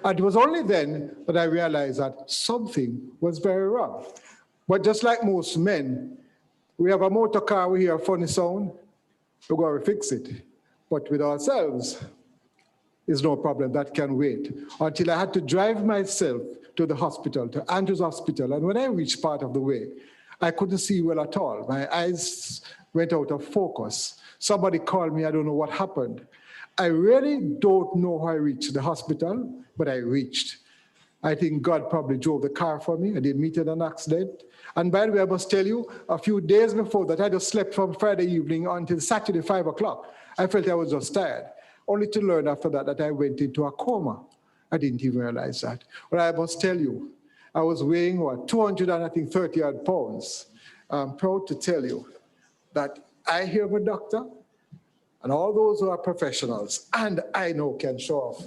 And it was only then that I realized that something was very wrong. But just like most men, we have a motor car, we hear a funny sound, we go and fix it. But with ourselves, there's no problem, that can wait. Until I had to drive myself to the hospital, to Andrew's Hospital. And when I reached part of the way, I couldn't see well at all. My eyes went out of focus. Somebody called me, I don't know what happened. I really don't know how I reached the hospital, but I reached. I think God probably drove the car for me. I didn't meet in an accident. And by the way, I must tell you, a few days before that, I just slept from Friday evening until Saturday, 5 o'clock. I felt I was just tired, only to learn after that that I went into a coma. I didn't even realize that. But I must tell you, I was weighing, 230 odd pounds. I'm proud to tell you that I hear my doctor and all those who are professionals, and I know can show off.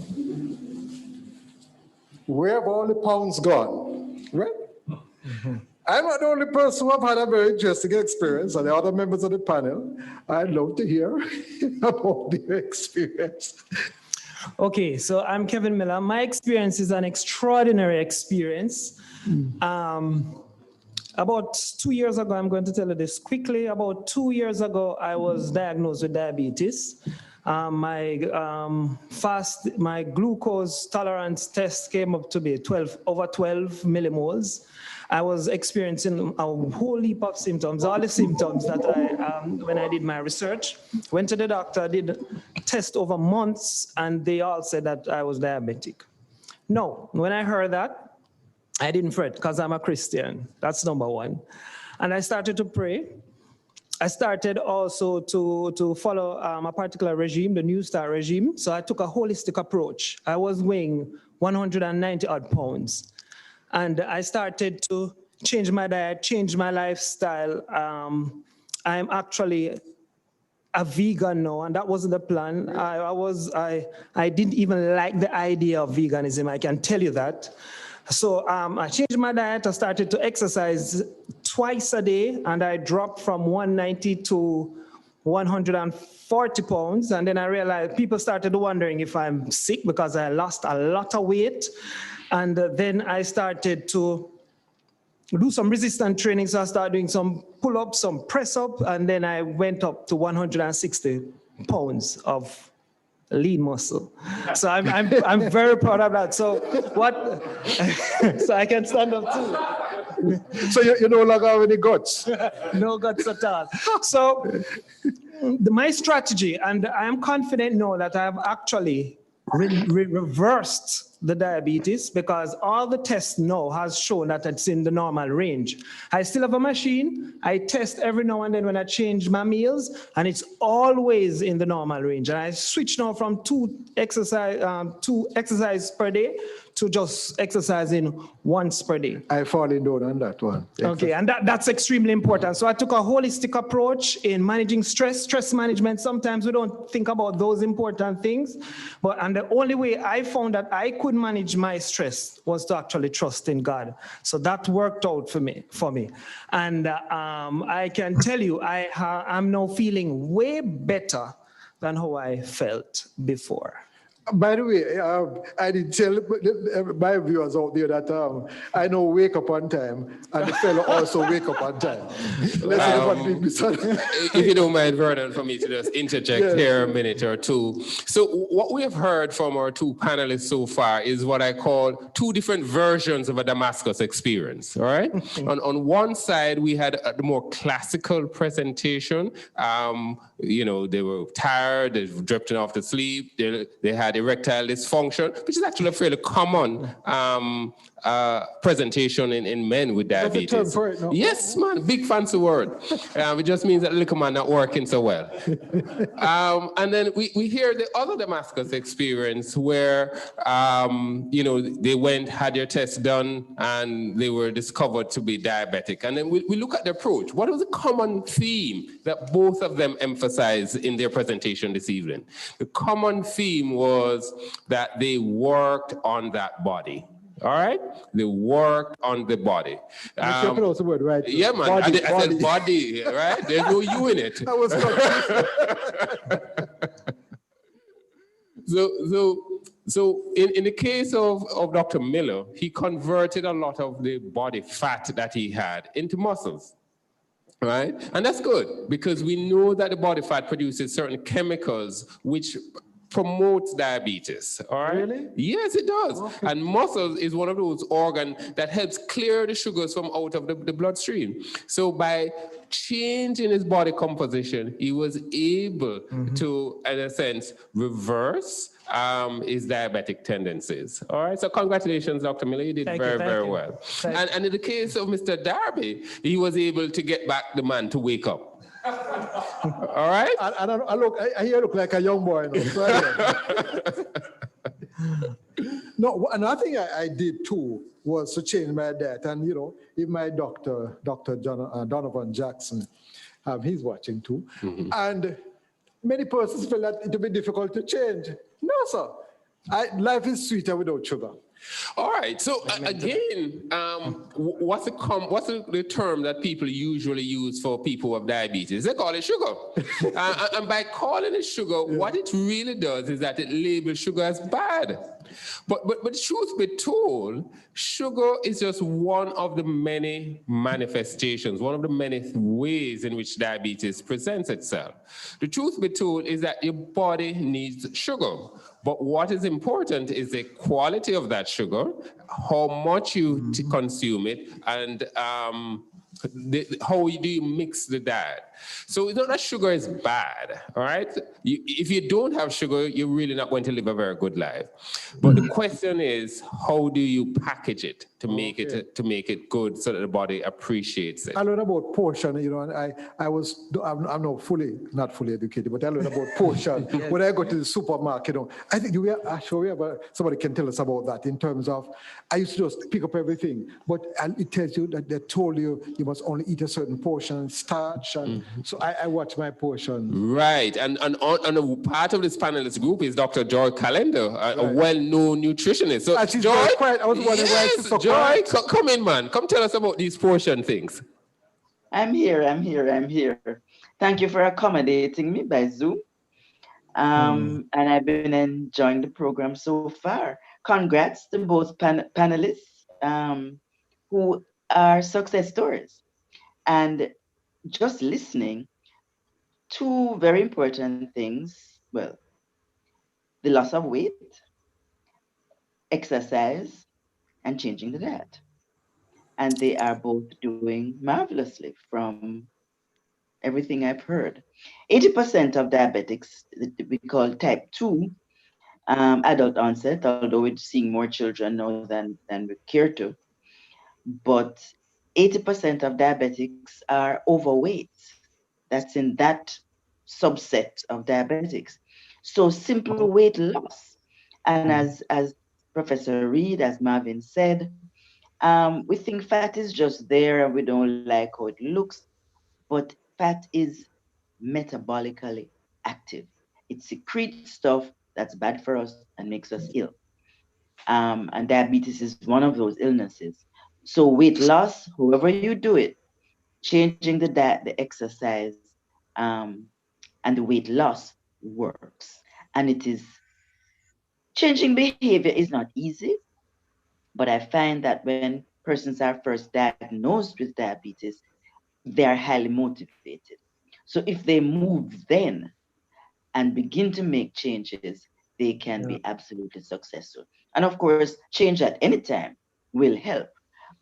Where have all the pounds gone, right? Mm-hmm. I'm not the only person who have had a very interesting experience, and the other members of the panel, I'd love to hear about their experience. Okay, so I'm Kevin Miller. My experience is an extraordinary experience. About 2 years ago, I'm going to tell you this quickly. About 2 years ago, I was diagnosed with diabetes. My glucose tolerance test came up to be over 12 millimoles. I was experiencing a whole heap of symptoms, all the symptoms that when I did my research. Went to the doctor, did test over months, and they all said that I was diabetic. No, when I heard that, I didn't fret because I'm a Christian. That's number one. And I started to pray. I started also to follow a particular regime, the New Start regime. So I took a holistic approach. I was weighing 190 odd pounds. And I started to change my diet, change my lifestyle. I'm actually a vegan now, and that wasn't the plan. I didn't even like the idea of veganism, I can tell you that. So I changed my diet. I started to exercise twice a day, and I dropped from 190 to 140 pounds. And then I realized people started wondering if I'm sick because I lost a lot of weight. And then I started to do some resistance training. So I started doing some pull-ups, some press-up, and then I went up to 160 pounds of lean muscle. So I'm very proud of that. So so I can stand up too. So you no longer have any guts? No guts at all. So my strategy, and I am confident now that I have actually reversed the diabetes, because all the tests now has shown that it's in the normal range. I still have a machine. I test every now and then when I change my meals, and it's always in the normal range. And I switch now from two exercise per day to just exercising once per day. I fallen down on that one. Okay, and that's extremely important. So I took a holistic approach in managing stress management. Sometimes we don't think about those important things, and the only way I found that I could manage my stress was to actually trust in God. So that worked out for me. And I can tell you, I'm now feeling way better than how I felt before. By the way, I did tell my viewers out there that I know wake up on time, and the fellow also wake up on time. If you don't mind, Vernon, for me to just interject here a minute or two. So what we have heard from our two panelists so far is what I call two different versions of a Damascus experience, all right? On one side, we had the more classical presentation, they were tired, they were drifting off to sleep, they had erectile dysfunction, which is actually a fairly common presentation in men with diabetes. That's a term for it, no? Yes, man, big fancy word. It just means that the little man not working so well. And then we hear the other Damascus experience where, they went, had their tests done, and they were discovered to be diabetic. And then we look at the approach. What was the common theme that both of them emphasized in their presentation this evening? The common theme was that they worked on that body. All right? They worked on the body. You pronounce the word right. Yeah, man. Body, I said body, right? There's no you in it. I was So in the case of Dr. Miller, he converted a lot of the body fat that he had into muscles. Right? And that's good because we know that the body fat produces certain chemicals which promotes diabetes, all right? Really? Yes, it does. Okay. And muscles is one of those organs that helps clear the sugars from out of the bloodstream. So by changing his body composition, he was able to, in a sense, reverse his diabetic tendencies. All right, so congratulations, Dr. Miller, you did very well. And in the case of Mr. Darby, he was able to get back the man to wake up. All right? I hear look like a young boy. No, another thing I did too was to change my diet. And, if my doctor, Dr. Donovan Jackson, he's watching too. And many persons feel that it will be difficult to change. No, sir. Life is sweeter without sugar. All right. So again, what's the term that people usually use for people who have diabetes? They call it sugar. And by calling it sugar, what it really does is that it labels sugar as bad. But truth be told, sugar is just one of the many manifestations, one of the many ways in which diabetes presents itself. The truth be told is that your body needs sugar. But what is important is the quality of that sugar, how much you consume it, and how do you mix the diet. So it's not that sugar is bad, all right? If you don't have sugar, you're really not going to live a very good life. But the question is, how do you package it to make it good so that the body appreciates it? I learned about portion, and I'm not fully educated, but I learned about portion when I go to the supermarket. I think somebody can tell us about that in terms of, I used to just pick up everything, but it tells you that they told you must only eat a certain portion, starch, and so I watch my portion. Right, and on a part of this panelist group is Dr. Joy Calendar, a well-known nutritionist. So Joy, I was wondering why she's so Joy, come in, man. Come tell us about these portion things. I'm here. Thank you for accommodating me by Zoom. And I've been enjoying the program so far. Congrats to both panelists who are success stories. And just listening, two very important things. Well, the loss of weight, exercise, and changing the diet. And they are both doing marvelously from everything I've heard. 80% of diabetics, we call type 2, adult onset, although we're seeing more children now than we care to. But 80% of diabetics are overweight. That's in that subset of diabetics. So simple weight loss. And as Professor Reed, as Marvin said, we think fat is just there and we don't like how it looks, but fat is metabolically active. It secretes stuff that's bad for us and makes us ill. And diabetes is one of those illnesses. So weight loss, however you do it, changing the diet, the exercise, and the weight loss works. And it is, changing behavior is not easy, but I find that when persons are first diagnosed with diabetes, they are highly motivated. So if they move then and begin to make changes, they can be absolutely successful. And of course, change at any time will help.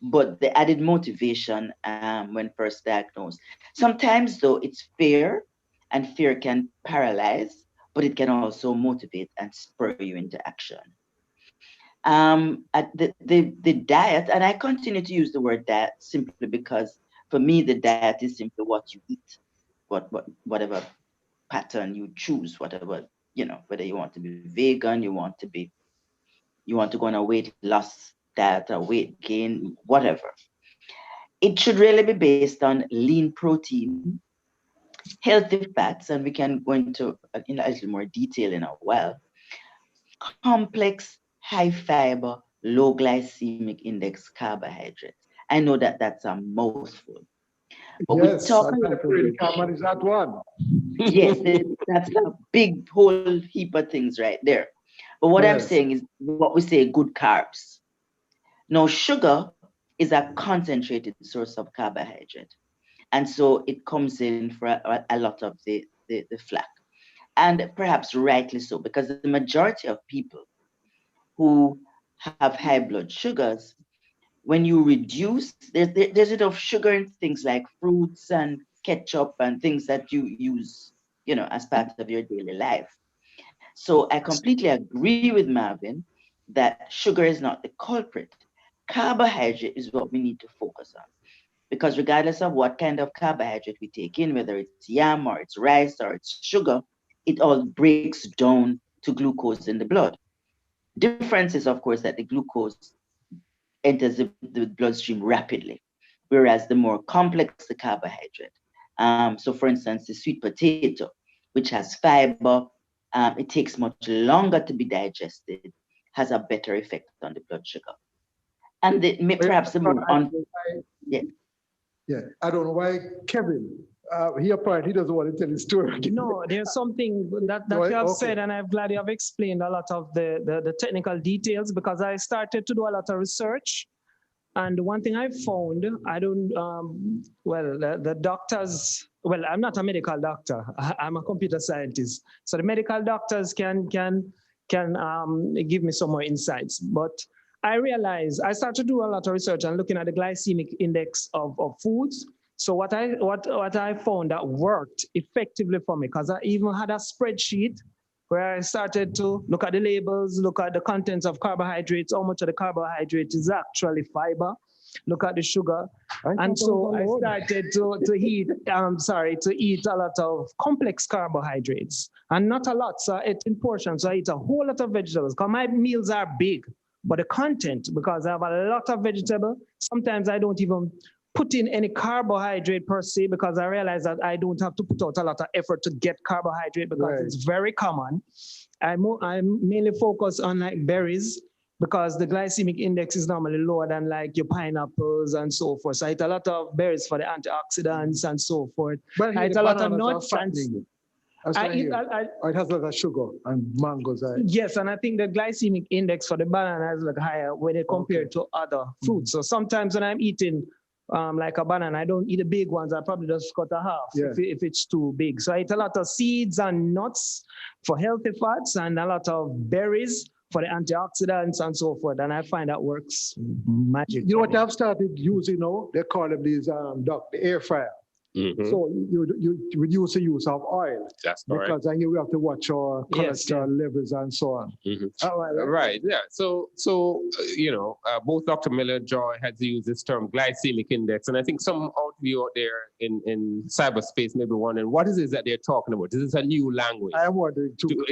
But the added motivation when first diagnosed. Sometimes though, it's fear And fear can paralyze, but it can also motivate and spur you into action. The diet, and I continue to use the word diet simply because for me, the diet is simply what you eat, whatever pattern you choose, whatever, whether you want to be vegan, you want to go on a weight loss diet or weight gain, whatever. It should really be based on lean protein, healthy fats, and we can go into in a little more detail in a while. Complex, high fiber, low glycemic index carbohydrates. I know that that's a mouthful. But yes, we talk is that one. Yes, that's a big whole heap of things right there. But what I'm saying is what we say good carbs. Now, sugar is a concentrated source of carbohydrate. And so it comes in for a lot of the flack. And perhaps rightly so, because the majority of people who have high blood sugars, when you reduce, there's enough sugar in things like fruits and ketchup and things that you use, as part of your daily life. So I completely agree with Marvin that sugar is not the culprit. Carbohydrate is what we need to focus on. Because regardless of what kind of carbohydrate we take in, whether it's yam or it's rice or it's sugar, it all breaks down to glucose in the blood. Difference is, of course, that the glucose enters the bloodstream rapidly, whereas the more complex the carbohydrate. So for instance, the sweet potato, which has fiber, it takes much longer to be digested, has a better effect on the blood sugar. And perhaps the more Yeah, I don't know why Kevin, he doesn't want to tell his story. No, there's something that you have said, and I'm glad you have explained a lot of the technical details, because I started to do a lot of research. And one thing I found, the doctors, I'm not a medical doctor, I'm a computer scientist. So the medical doctors can give me some more insights. But I realized, I started to do a lot of research and looking at the glycemic index of foods. So what I found that worked effectively for me, because I even had a spreadsheet where I started to look at the labels, look at the contents of carbohydrates, how much of the carbohydrate is actually fiber, look at the sugar. And so I started to eat a lot of complex carbohydrates, and not a lot, so I ate in portions. So I eat a whole lot of vegetables, because my meals are big, but the content, because I have a lot of vegetable, sometimes I don't even put in any carbohydrate per se, because I realize that I don't have to put out a lot of effort to get carbohydrate, because it's very common. I mainly focus on like berries, because the glycemic index is normally lower than like your pineapples and so forth. So I eat a lot of berries for the antioxidants and so forth. But I eat a lot of nuts. It has a lot of sugar and mangoes. Yes, and I think the glycemic index for the banana is like higher when it compared to other fruits. So sometimes when I'm eating like a banana, I don't eat the big ones. I probably just cut a half if it's too big. So I eat a lot of seeds and nuts for healthy fats, and a lot of berries for the antioxidants and so forth. And I find that works magic. You know what I've started using now? They call them these the air fryer. Mm-hmm. So you reduce the use of oil. That's correct. Because then you have to watch your cholesterol levels and so on. Mm-hmm. Right, yeah. So both Dr. Miller and Joy has used this term glycemic index, and I think some of you out there in cyberspace may be wondering, what is it that they're talking about? This is a new language. I am wondering too.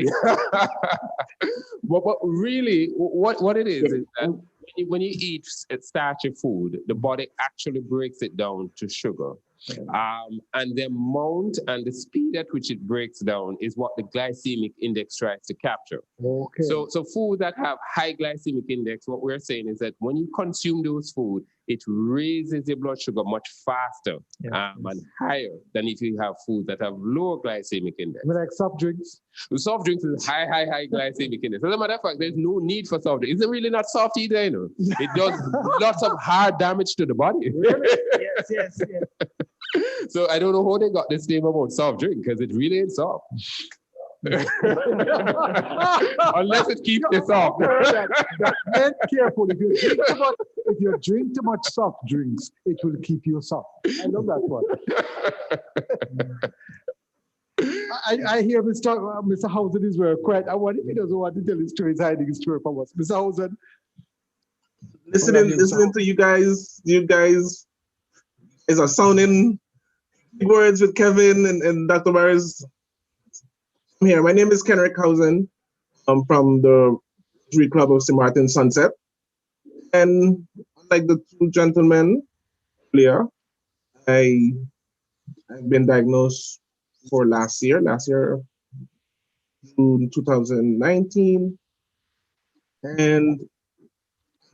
But really, what it is that when you eat starchy food, the body actually breaks it down to sugar. And the amount and the speed at which it breaks down is what the glycemic index tries to capture. Okay. So food that have high glycemic index, what we're saying is that when you consume those food, it raises your blood sugar much faster and higher than if you have food that have lower glycemic index. Like soft drinks? Soft drinks is high glycemic index. As a matter of fact, there's no need for soft drinks. It's really not soft either, you know. It does lots of hard damage to the body. Really? Yes. So I don't know how they got this name about soft drink, because it really ain't soft. Unless it keeps it soft. Be careful. If you drink too much soft drinks, it will keep you soft. I love that one. I hear Mr. Housen is very quiet. I wonder if he doesn't want to tell his story, he's hiding his story from us. Mr. Housen. Listening to you guys are sounding big words with Kevin and Dr. Barris. I'm here. My name is Kenrick Housen. I'm from the Rotary Club of St. Martin Sunset. And like the two gentlemen earlier, I've been diagnosed for last year, June 2019, and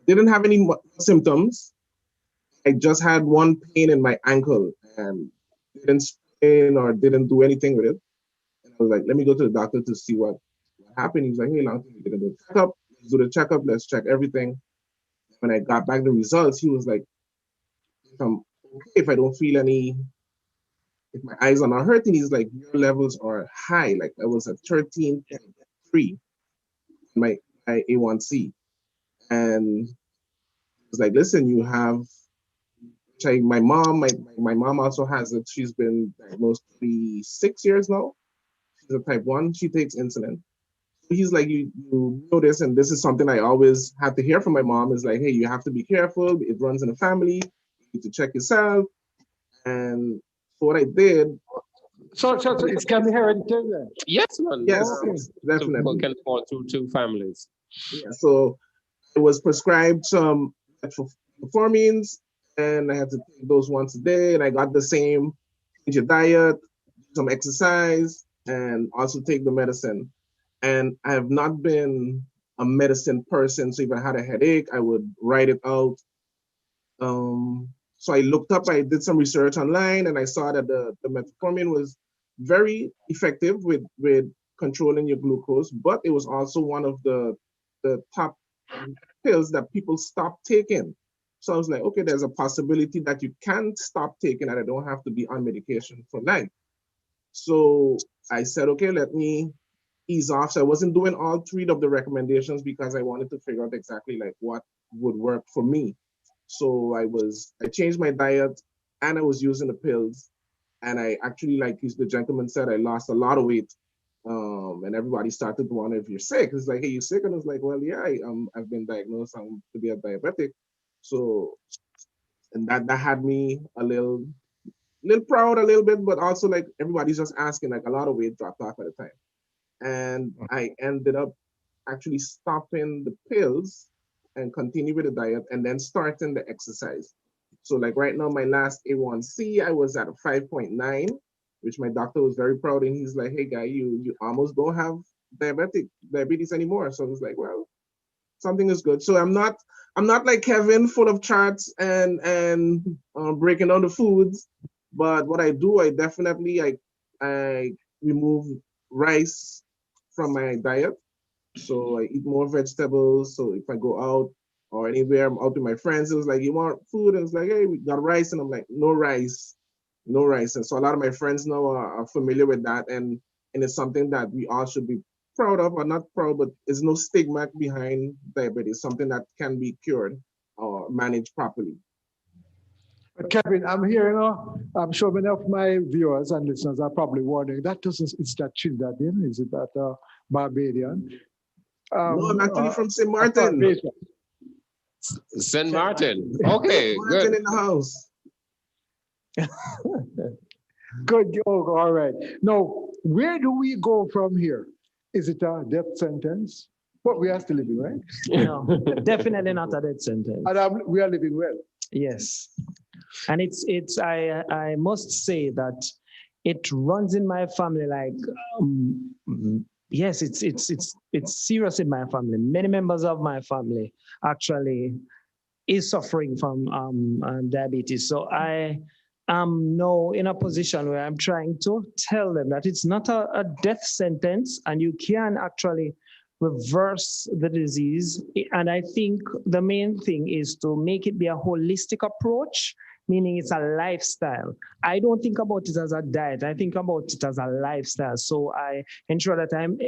didn't have any symptoms. I just had one pain in my ankle and didn't sprain or didn't do anything with it. And I was like, let me go to the doctor to see what happened. He's like, hey, long time you didn't do the checkup. Let's do the checkup. Let's check everything. When I got back the results, he was like, if I'm okay, if I don't feel any, if my eyes are not hurting, he's like, your levels are high. Like I was at 13.3, my A1C. And he was like, listen, you have, my mom also has it. She's been diagnosed 6 years now. She's a type 1, she takes insulin. He's like, you know this, and this is something I always had to hear from my mom, is like, hey, you have to be careful. It runs in the family. You need to check yourself. And so what I did. So it's can be hereditary then? Yes, man. Yes, okay. definitely. So can fall through two families. Yeah, so I was prescribed some metformins, and I had to take those once a day, and I got the same, change your diet, some exercise, and also take the medicine. And I have not been a medicine person, so if I had a headache, I would write it out. So I looked up, I did some research online, and I saw that the metformin was very effective with controlling your glucose, but it was also one of the top pills that people stop taking. So I was like, okay, there's a possibility that you can stop taking and I don't have to be on medication for life. So I said, okay, let me ease off. So I wasn't doing all 3 of the recommendations because I wanted to figure out exactly like what would work for me. So I changed my diet and I was using the pills. And I actually, like the gentleman said, I lost a lot of weight. And everybody started to wonder if you're sick. It's like, hey, you sick? And I was like, well, yeah, I've been diagnosed to be a diabetic. So, and that had me a little proud a little bit, but also like everybody's just asking, like a lot of weight dropped off at the time. And I ended up actually stopping the pills and continue with the diet and then starting the exercise. So like right now, my last A1C, I was at a 5.9, which my doctor was very proud. And he's like, hey guy, you almost don't have diabetes anymore. So I was like, well, something is good. So I'm not like Kevin, full of charts and breaking down the foods. But what I do, I definitely, I remove rice from my diet. So I eat more vegetables. So if I go out or anywhere, I'm out with my friends, it was like, you want food? And it's like, hey, we got rice. And I'm like, no rice. And so a lot of my friends now are familiar with that. And it's something that we all should be proud of, or not proud, but there's no stigma behind diabetes, something that can be cured or managed properly. But Kevin, I'm here, I'm sure many of my viewers and listeners are probably wondering, is that Trinidadian? Is it that Barbadian? No, I'm actually from St. Martin. St. Martin. Okay, Martin good. in the house. Good. Oh, all right. Now, where do we go from here? Is it a death sentence? But we are still living, right? No, definitely not a death sentence. And we are living well. Yes. And I must say that it runs in my family like, yes, it's serious in my family. Many members of my family actually is suffering from diabetes. So I am now in a position where I'm trying to tell them that it's not a death sentence and you can actually reverse the disease. And I think the main thing is to make it be a holistic approach, meaning it's a lifestyle. I don't think about it as a diet. I think about it as a lifestyle. So I ensure that I'm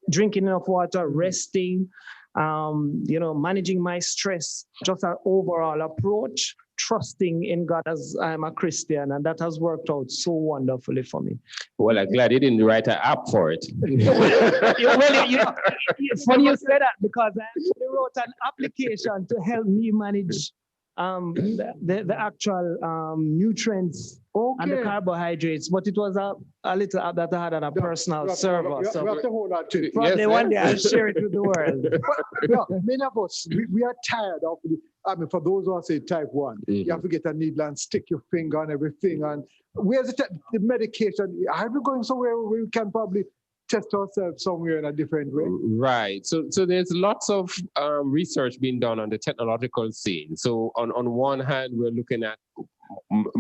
drinking enough water, resting, managing my stress, just an overall approach, trusting in God as I'm a Christian, and that has worked out so wonderfully for me. Well, I'm glad you didn't write an app for it. It's funny you say that, because I actually wrote an application to help me manage the actual nutrients and the carbohydrates, but it was a little app that I had on a personal server. So we have to hold on to it. Probably one day I'll share it with the world. Many of us, we are tired of for those who are say type 1, you have to get a needle and stick your finger on everything. And where's the medication? Are we going somewhere where we can probably test ourselves somewhere in a different way? Right. So there's lots of research being done on the technological scene. So on one hand, we're looking at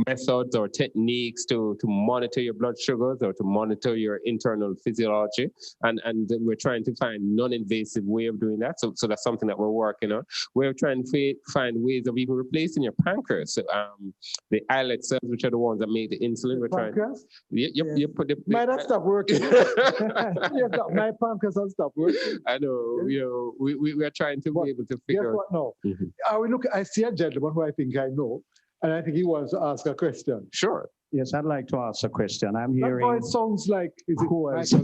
methods or techniques to monitor your blood sugars or to monitor your internal physiology, and we're trying to find non-invasive way of doing that. So that's something that we're working on. We're trying to find ways of even replacing your pancreas. So, the islet cells, which are the ones that make the insulin. We're pancreas? trying. You put the. Might not stop working. My pancreas has stopped working. I know. We are trying to be able to figure. Guess what now? I see a gentleman who I think I know, and I think he wants to ask a question. Sure. Yes, I'd like to ask a question. I'm hearing. It sounds like who has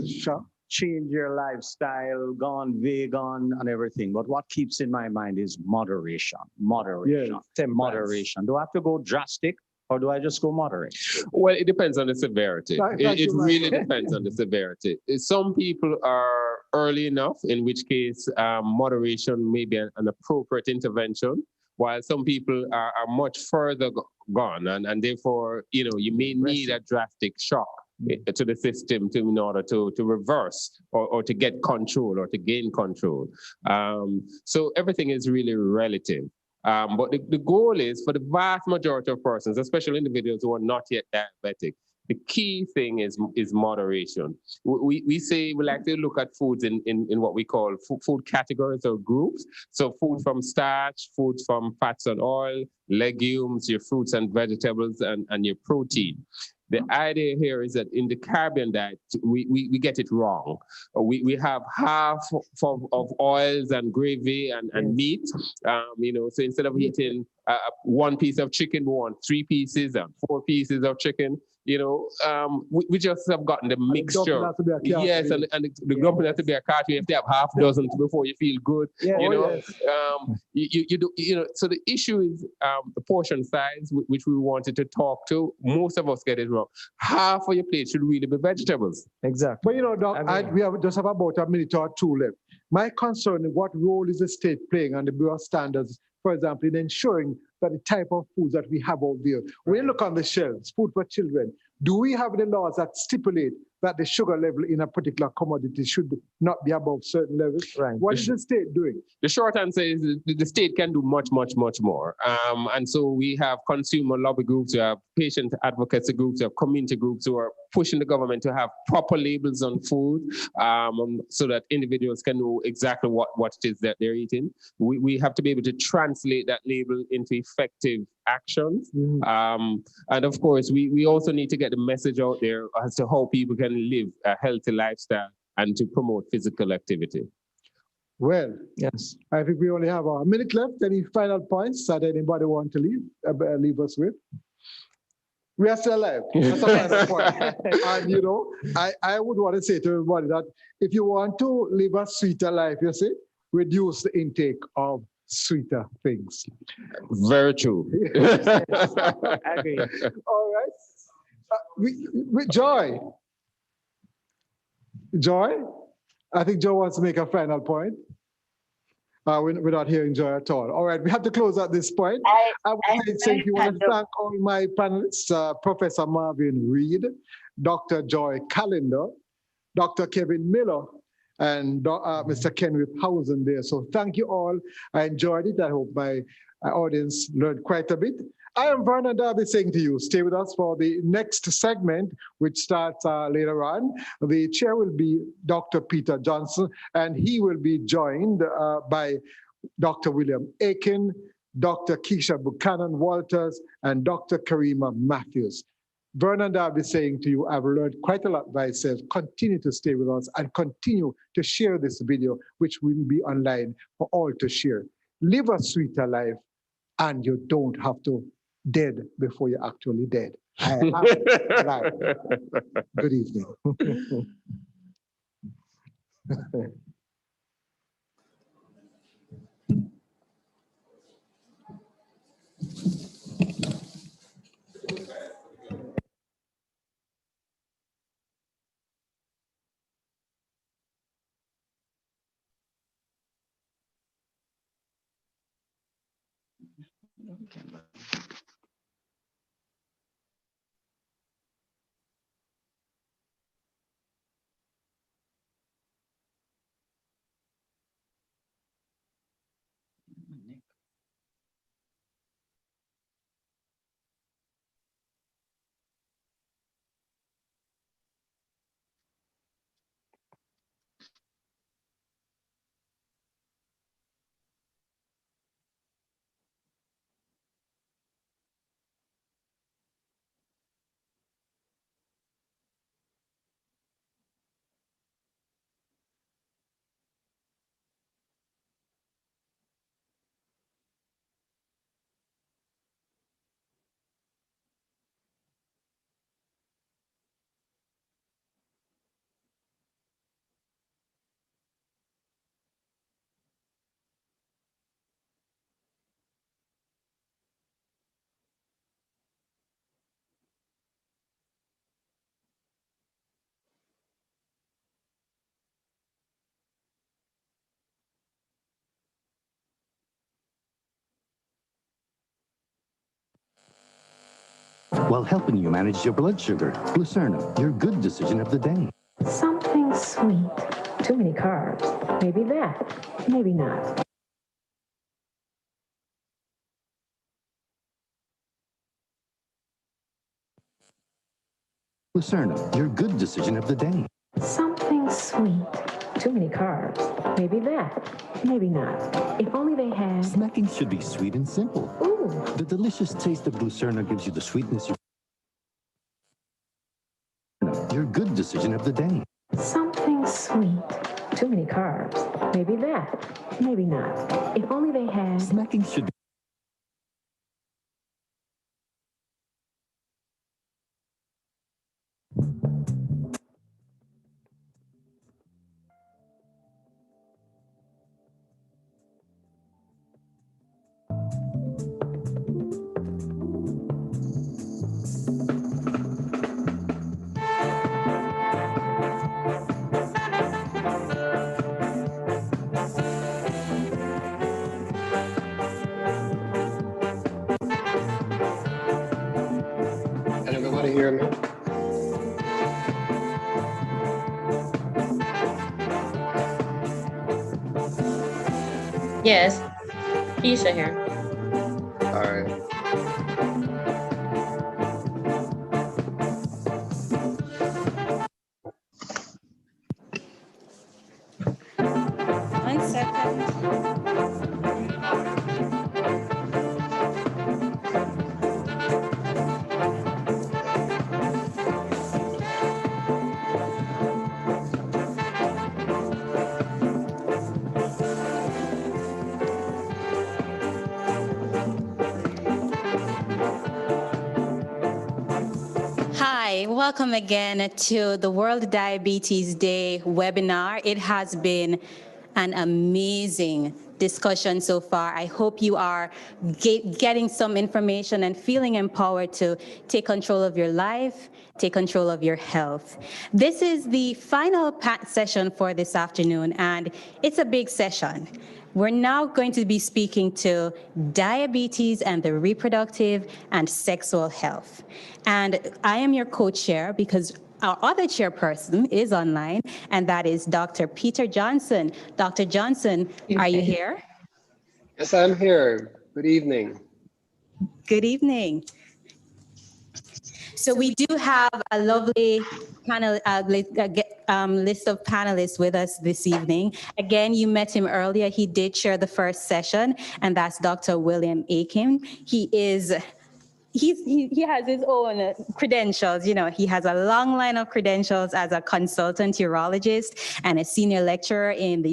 changed your lifestyle, gone vegan and everything. But what keeps in my mind is moderation. Moderation. Yes, moderation. Do I have to go drastic, or do I just go moderate? Well, it depends on the severity. It really depends on the severity. Some people are early enough, in which case moderation may be an appropriate intervention, while some people are much further gone, and therefore, you may need a drastic shock to the system in order to reverse or to get control or to gain control. So everything is really relative. But the goal is for the vast majority of persons, especially individuals who are not yet diabetic, the key thing is moderation. We say we like to look at foods in what we call food categories or groups. So food from starch, food from fats and oil, legumes, your fruits and vegetables, and your protein. The idea here is that in the Caribbean diet, we get it wrong. We have half of oils and gravy and meat. So instead of eating one piece of chicken, we want 3 pieces and 4 pieces of chicken. We just have gotten the mixture. Yes, and the dumpling has to be a carton. You have to have half dozen before you feel good. Yeah, So the issue is the portion size, which we wanted to talk to. Most of us get it wrong. Half of your plate should really be vegetables. Exactly. But Doc, we just have about a minute or two left. My concern is what role is the state playing on the Bureau of Standards, for example, in ensuring that the type of foods that we have out there, when you look on the shelves, food for children, do we have the laws that stipulate that the sugar level in a particular commodity should not be above certain levels? Right. What is the state doing? The short answer is the state can do much, much, much more. And so we have consumer lobby groups, we have patient advocacy groups, we have community groups who are pushing the government to have proper labels on food so that individuals can know exactly what it is that they're eating. We have to be able to translate that label into effective actions. And of course, we also need to get the message out there as to how people can live a healthy lifestyle and to promote physical activity. Well, yes, I think we only have a minute left. Any final points that anybody want to leave us with? We are still alive. That's a final point. And I would want to say to everybody that if you want to live a sweeter life, reduce the intake of sweeter things. Very true. I agree. All right. Joy? I think Joy wants to make a final point. We're not hearing Joy at all. All right, we have to close at this point. I want to thank all my panelists, Professor Marvin Reed, Dr. Joy Callender, Dr. Kevin Miller, and Mr. Kenrith Housen there. So thank you all. I enjoyed it. I hope my audience learned quite a bit. I am Vernon Darby saying to you, stay with us for the next segment, which starts later on. The chair will be Dr. Peter Johnson, and he will be joined by Dr. William Aiken, Dr. Keisha Buchanan Walters, and Dr. Karima Matthews. Vernon Darby saying to you, I've learned quite a lot by myself. Continue to stay with us and continue to share this video, which will be online for all to share. Live a sweeter life, and you don't have to dead before you're actually dead. I am alive. Good evening. While helping you manage your blood sugar, Glucerna, your good decision of the day. Something sweet. Too many carbs. Maybe that. Maybe not. Glucerna, your good decision of the day. Something sweet. Too many carbs. Maybe that. Maybe not. If only they had... Snacking should be sweet and simple. Ooh. The delicious taste of Glucerna gives you the sweetness you... Your good decision of the day. Something sweet. Too many carbs. Maybe that. Maybe not. If only they had... Snacking should be... Can everybody hear me? Yes, Keisha here. All right. One second. Hi, welcome again to the World Diabetes Day webinar. It has been an amazing discussion so far. I hope you are getting some information and feeling empowered to take control of your life, take control of your health. This is the final session for this afternoon, and it's a big session. We're now going to be speaking to diabetes and the reproductive and sexual health. And I am your co-chair because our other chairperson is online, and that is Dr. Peter Johnson. Dr. Johnson, are you here? Yes, I'm here. Good evening. Good evening. So we do have a lovely panel list of panelists with us this evening. Again, you met him earlier. He did chair the first session, and that's Dr. William Aiken. He is he has his own credentials. You know, he has a long line of credentials as a consultant urologist and a senior lecturer in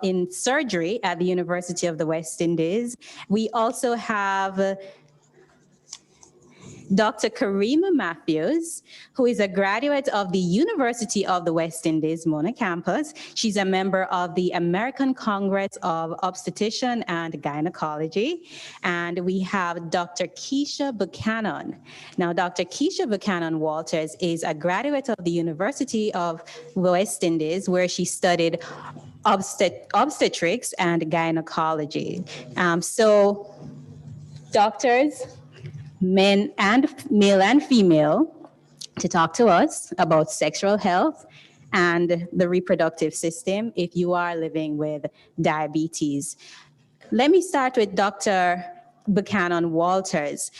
in surgery at the University of the West Indies. We also have Dr. Karima Matthews, who is a graduate of the University of the West Indies, Mona campus. She's a member of the American Congress of Obstetrician and Gynecology. And we have Dr. Keisha Buchanan. Now, Dr. Keisha Buchanan Walters is a graduate of the University of the West Indies, where she studied obstetrics and gynecology. So, doctors, male and female, to talk to us about sexual health and the reproductive system if you are living with diabetes. Let me start with Dr. Buchanan Walters.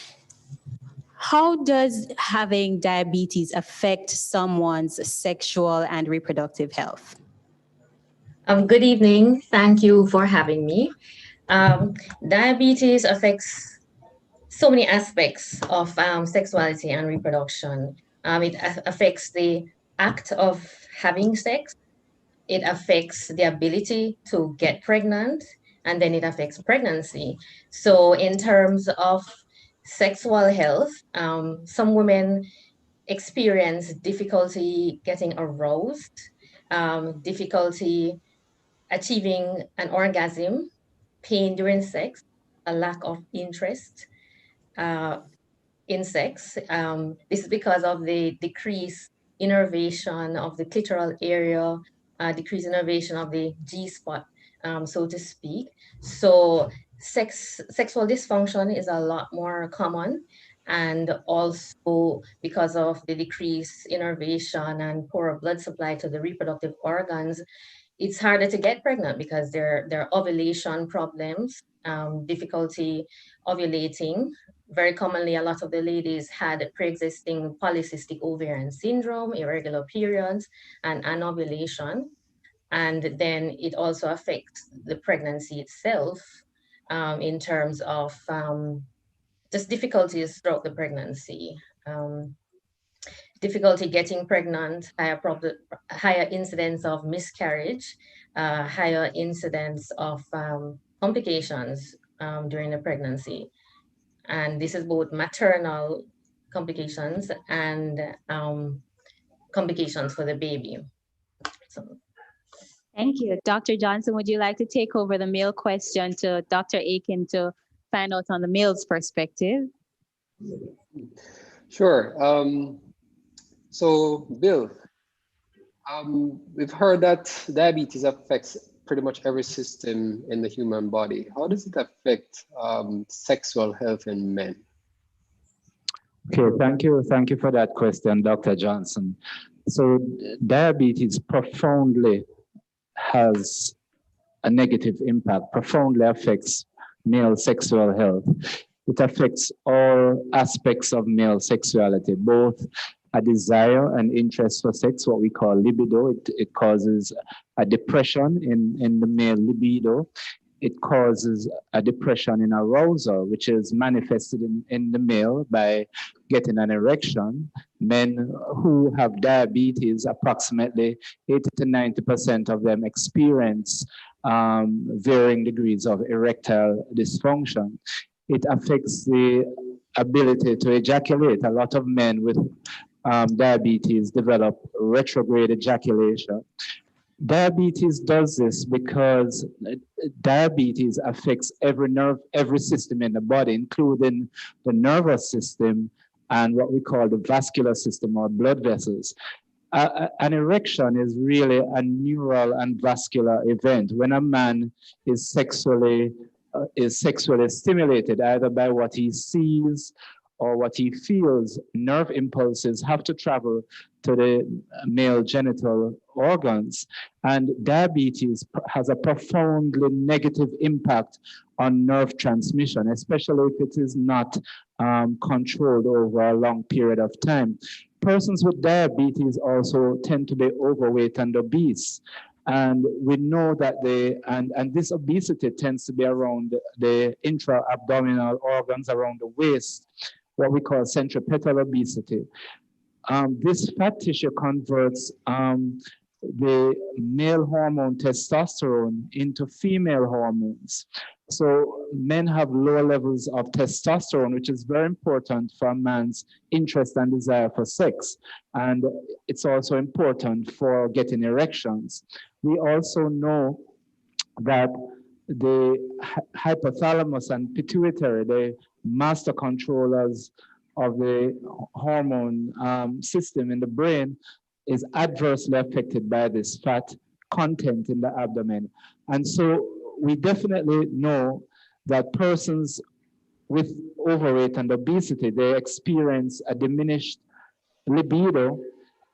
How does having diabetes affect someone's sexual and reproductive health? Good evening. Thank you for having me. Diabetes affects so many aspects of sexuality and reproduction. It affects the act of having sex. It affects the ability to get pregnant, and then it affects pregnancy. So in terms of sexual health, some women experience difficulty getting aroused, difficulty achieving an orgasm, pain during sex, a lack of interest in sex. This is because of the decreased innervation of the clitoral area, decreased innervation of the G-spot, so to speak. So sexual dysfunction is a lot more common, and also because of the decreased innervation and poor blood supply to the reproductive organs, it's harder to get pregnant because there are ovulation problems, difficulty ovulating. Very commonly, a lot of the ladies had pre-existing polycystic ovarian syndrome, irregular periods, and anovulation. And then it also affects the pregnancy itself in terms of just difficulties throughout the pregnancy. Difficulty getting pregnant, higher incidence of miscarriage, higher incidence of complications during the pregnancy. And this is both maternal complications and complications for the baby. So. Thank you. Dr. Johnson, would you like to take over the male question to Dr. Aiken to find out on the male's perspective? Sure. So, Bill, we've heard that diabetes affects pretty much every system in the human body. How does it affect sexual health in men? Okay, thank you for that question, Dr. Johnson. So diabetes profoundly has a negative impact, profoundly affects male sexual health. It affects all aspects of male sexuality, both a desire and interest for sex, what we call libido. It causes a depression in the male libido. It causes a depression in arousal, which is manifested in the male by getting an erection. Men who have diabetes, approximately 80 to 90% of them experience varying degrees of erectile dysfunction. It affects the ability to ejaculate. A lot of men with diabetes develop retrograde ejaculation. Diabetes does this because diabetes affects every nerve, every system in the body, including the nervous system and what we call the vascular system or blood vessels. An erection is really a neural and vascular event. When a man is sexually stimulated either by what he sees or what he feels, nerve impulses have to travel to the male genital organs. And diabetes has a profoundly negative impact on nerve transmission, especially if it is not controlled over a long period of time. Persons with diabetes also tend to be overweight and obese. And we know that and this obesity tends to be around the intra-abdominal organs, around the waist. what we call centripetal obesity. This fat tissue converts the male hormone testosterone into female hormones. So men have lower levels of testosterone, which is very important for a man's interest and desire for sex. And it's also important for getting erections. We also know that the hypothalamus and pituitary, the master controllers of the hormone system in the brain, is adversely affected by this fat content in the abdomen. And so we definitely know that persons with overweight and obesity, they experience a diminished libido.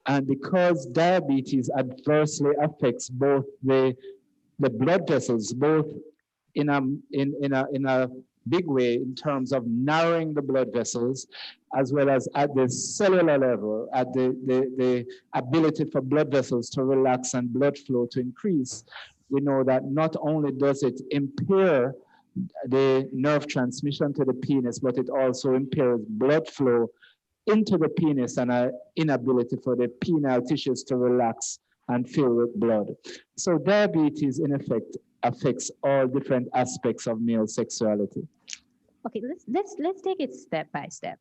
And because diabetes adversely affects both the blood vessels, both in a big way in terms of narrowing the blood vessels, as well as at the cellular level, at the ability for blood vessels to relax and blood flow to increase. We know that not only does it impair the nerve transmission to the penis, but it also impairs blood flow into the penis and an inability for the penile tissues to relax and fill with blood. So diabetes, in effect, affects all different aspects of male sexuality. Okay, let's take it step by step.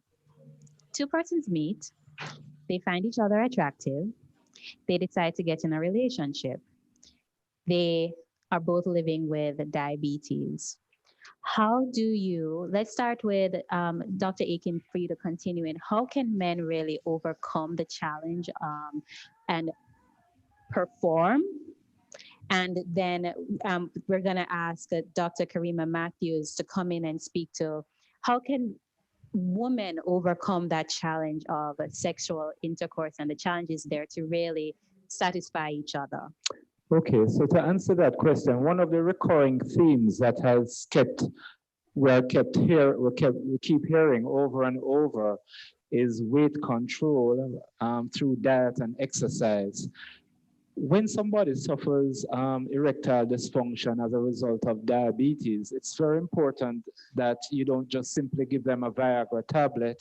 Two persons meet, they find each other attractive, they decide to get in a relationship. They are both living with diabetes. How do you, let's start with Dr. Aiken, for you to continue in, how can men really overcome the challenge and perform? And then we're gonna ask Dr. Karima Matthews to come in and speak to how can women overcome that challenge of sexual intercourse and the challenges there to really satisfy each other. Okay, so to answer that question, one of the recurring themes that has we keep hearing over and over is weight control through diet and exercise. When somebody suffers erectile dysfunction as a result of diabetes, it's very important that you don't just simply give them a Viagra tablet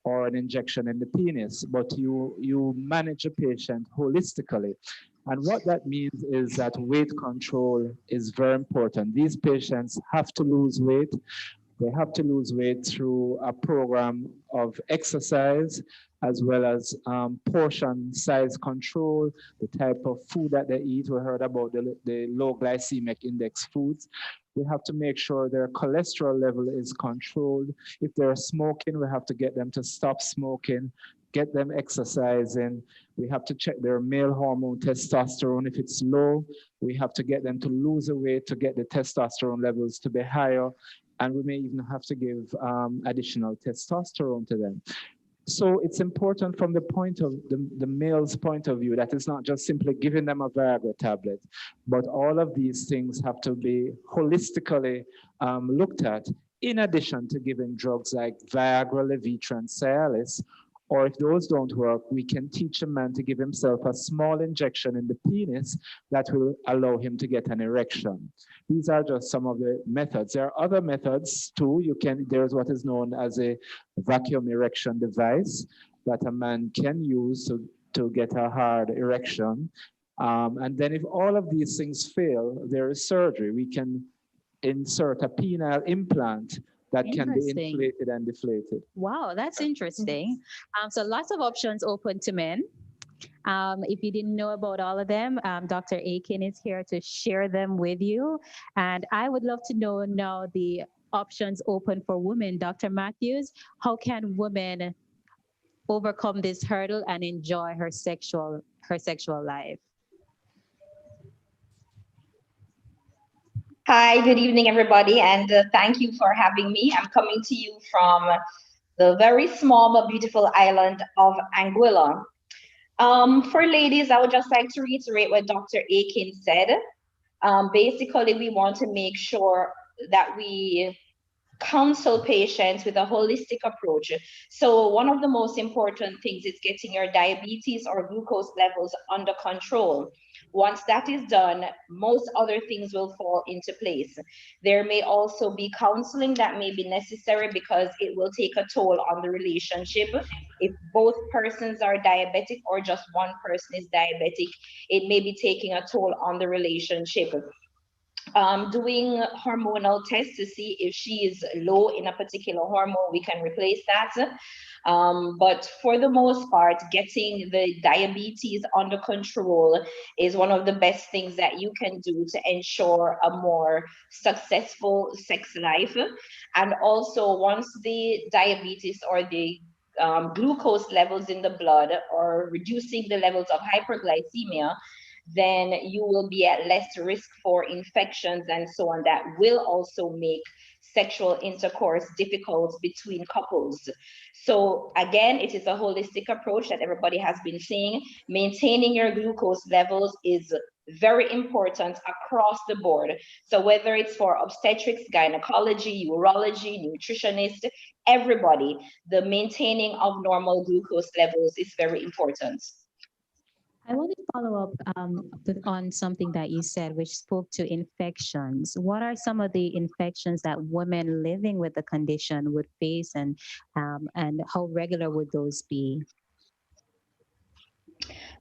or an injection in the penis, but you manage a patient holistically. And what that means is that weight control is very important. These patients have to lose weight. They have to lose weight through a program of exercise, as well as portion size control, the type of food that they eat. We heard about the low glycemic index foods. We have to make sure their cholesterol level is controlled. If they're smoking, we have to get them to stop smoking, get them exercising. We have to check their male hormone testosterone. If it's low, we have to get them to lose the weight to get the testosterone levels to be higher. And we may even have to give additional testosterone to them. So it's important from the point of the male's point of view that it's not just simply giving them a Viagra tablet, but all of these things have to be holistically looked at, in addition to giving drugs like Viagra, Levitra, and Cialis. Or if those don't work, we can teach a man to give himself a small injection in the penis that will allow him to get an erection. These are just some of the methods. There are other methods too. There's what is known as a vacuum erection device that a man can use to get a hard erection. And then if all of these things fail, there is surgery. We can insert a penile implant that can be inflated and deflated. Wow, that's interesting. So lots of options open to men. If you didn't know about all of them, Dr. Aiken is here to share them with you. And I would love to know now the options open for women. Dr. Matthews, how can women overcome this hurdle and enjoy her sexual life? Hi, good evening, everybody, and thank you for having me. I'm coming to you from the very small but beautiful island of Anguilla. For ladies, I would just like to reiterate what Dr. Aiken said. Basically, we want to make sure that we counsel patients with a holistic approach. So one of the most important things is getting your diabetes or glucose levels under control. Once that is done, most other things will fall into place. There may also be counseling that may be necessary because it will take a toll on the relationship. If both persons are diabetic or just one person is diabetic, it may be taking a toll on the relationship. Doing hormonal tests to see if she is low in a particular hormone, we can replace that. But for the most part, getting the diabetes under control is one of the best things that you can do to ensure a more successful sex life. And also, once the diabetes or the glucose levels in the blood or reducing the levels of hyperglycemia, then you will be at less risk for infections and so on. That will also make sexual intercourse difficult between couples. So again, it is a holistic approach that everybody has been saying. Maintaining your glucose levels is very important across the board. So whether it's for obstetrics, gynecology, urology, nutritionist, everybody, the maintaining of normal glucose levels is very important. I want to follow up on something that you said, which spoke to infections. What are some of the infections that women living with the condition would face, and how regular would those be?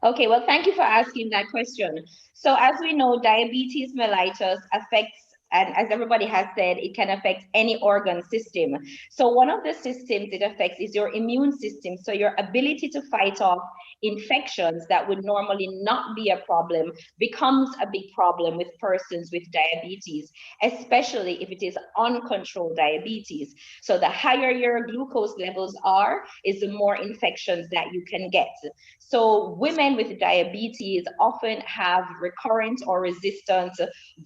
Okay, well, thank you for asking that question. So as we know, diabetes mellitus affects, and as everybody has said, it can affect any organ system. So one of the systems it affects is your immune system. So your ability to fight off infections that would normally not be a problem becomes a big problem with persons with diabetes, especially if it is uncontrolled diabetes. So the higher your glucose levels are, is the more infections that you can get. So women with diabetes often have recurrent or resistant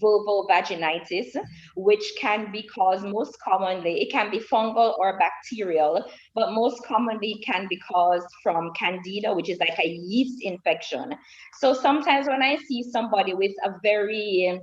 vulvovaginitis, which can be caused most commonly, it can be fungal or bacterial, but most commonly can be caused from candida, which is like a yeast infection. So sometimes when I see somebody with a very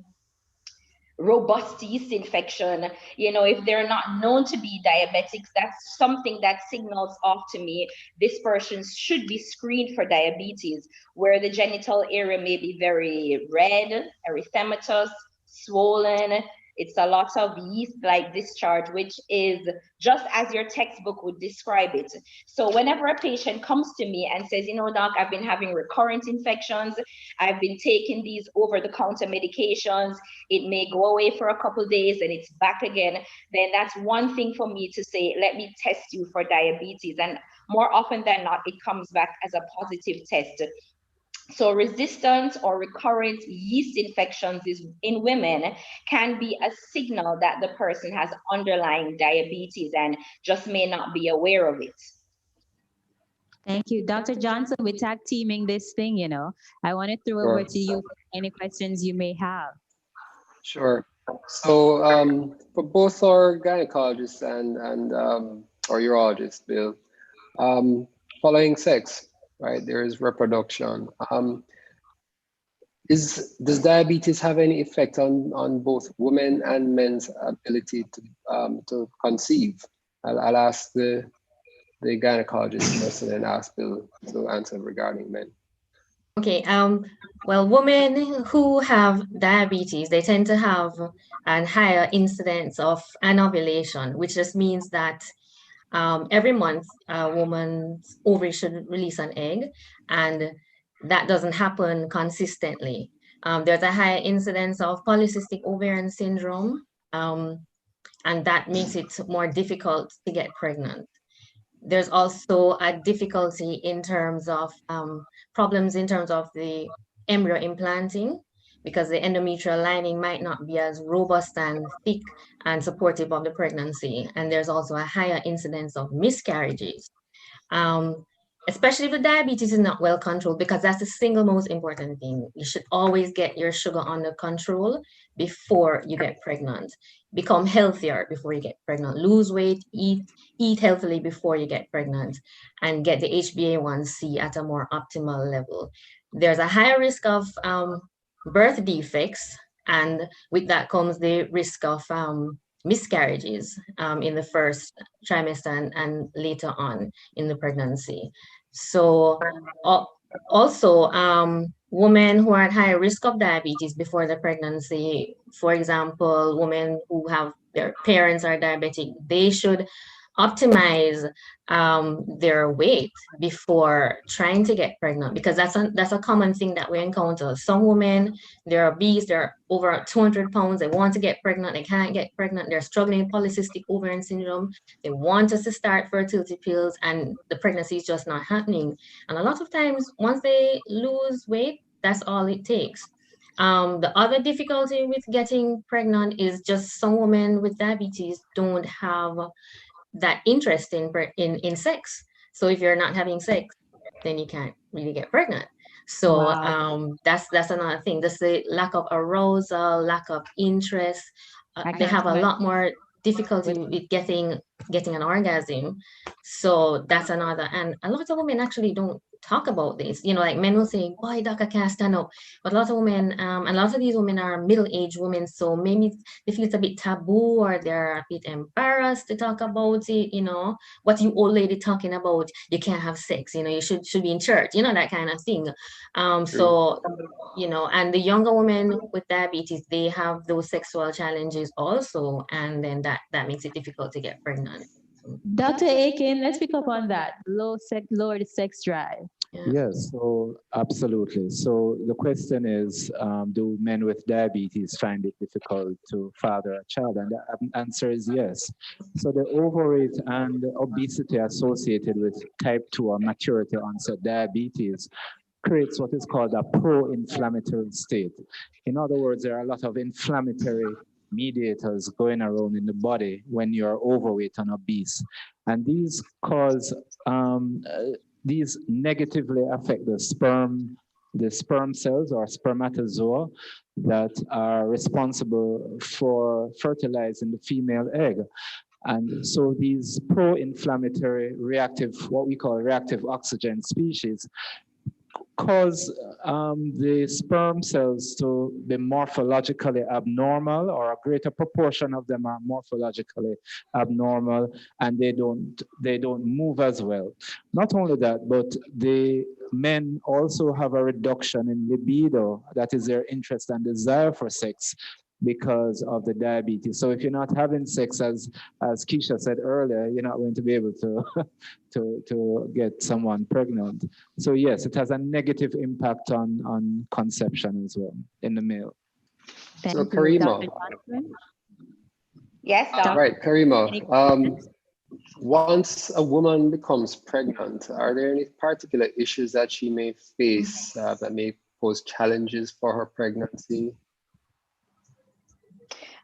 robust yeast infection, you know, if they're not known to be diabetics, that's something that signals off to me this person should be screened for diabetes, where the genital area may be very red, erythematous, swollen. It's a lot of yeast-like discharge, which is just as your textbook would describe it. So whenever a patient comes to me and says, you know, doc, I've been having recurrent infections, I've been taking these over-the-counter medications, it may go away for a couple of days and it's back again, then that's one thing for me to say, let me test you for diabetes. And more often than not, it comes back as a positive test. So resistant or recurrent yeast infections in women can be a signal that the person has underlying diabetes and just may not be aware of it. Thank you. Dr. Johnson, we're tag teaming this thing, you know. I want to throw over to you for any questions you may have. Sure. So for both our gynecologists and our urologists, Bill, following sex, right, there is reproduction. Does diabetes have any effect on both women and men's ability to conceive? I'll ask the gynecologist first and then ask Bill to answer regarding men. Okay, well, women who have diabetes, they tend to have a higher incidence of anovulation, which just means that every month a woman's ovary should release an egg, and that doesn't happen consistently. There's a higher incidence of polycystic ovarian syndrome, and that makes it more difficult to get pregnant. There's also a difficulty in terms of problems in terms of the embryo implanting, because the endometrial lining might not be as robust and thick and supportive of the pregnancy. And there's also a higher incidence of miscarriages, especially if the diabetes is not well controlled, because that's the single most important thing. You should always get your sugar under control before you get pregnant. Become healthier before you get pregnant. Lose weight, eat healthily before you get pregnant, and get the HbA1c at a more optimal level. There's a higher risk of birth defects, and with that comes the risk of miscarriages in the first trimester and later on in the pregnancy. So also, women who are at high risk of diabetes before the pregnancy, for example, women who have their parents are diabetic, they should optimize their weight before trying to get pregnant, because that's a common thing that we encounter. Some women, they're obese, they're over 200 pounds, they want to get pregnant, they can't get pregnant, they're struggling with polycystic ovarian syndrome, they want us to start fertility pills, and the pregnancy is just not happening. And a lot of times, once they lose weight, that's all it takes. The other difficulty with getting pregnant is just some women with diabetes don't have that interest in sex. So if you're not having sex, then you can't really get pregnant. So that's another thing. That's the lack of arousal, lack of interest. They have a lot more difficulty with getting an orgasm. So that's another. And a lot of women actually don't talk about this. Like men will say, "Boy, doctor can't stand up," but a lot of women, and a lot of these women are middle-aged women, so maybe they feel it's a bit taboo, or they're a bit embarrassed to talk about it. What you old lady talking about? You can't have sex. You should be in church. That kind of thing. So and the younger women with diabetes, they have those sexual challenges also, and then that makes it difficult to get pregnant. Dr. Aiken, let's pick up on that. Lower the sex drive. Yes, so absolutely. So the question is, do men with diabetes find it difficult to father a child? And the answer is yes. So the overweight and obesity associated with type 2 or maturity onset diabetes creates what is called a pro-inflammatory state. In other words, there are a lot of inflammatory mediators going around in the body when you're overweight and obese. And these cause, these negatively affect the sperm cells or spermatozoa that are responsible for fertilizing the female egg. And so these pro-inflammatory what we call reactive oxygen species, cause the sperm cells to be morphologically abnormal, or a greater proportion of them are morphologically abnormal, and they don't move as well. Not only that, but the men also have a reduction in libido, that is their interest and desire for sex, because of the diabetes. So if you're not having sex, as Keisha said earlier, you're not going to be able to get someone pregnant. So yes, it has a negative impact on conception as well in the male. So Karima. Yes, Dr. Right, Karima. Once a woman becomes pregnant, are there any particular issues that she may face that may pose challenges for her pregnancy?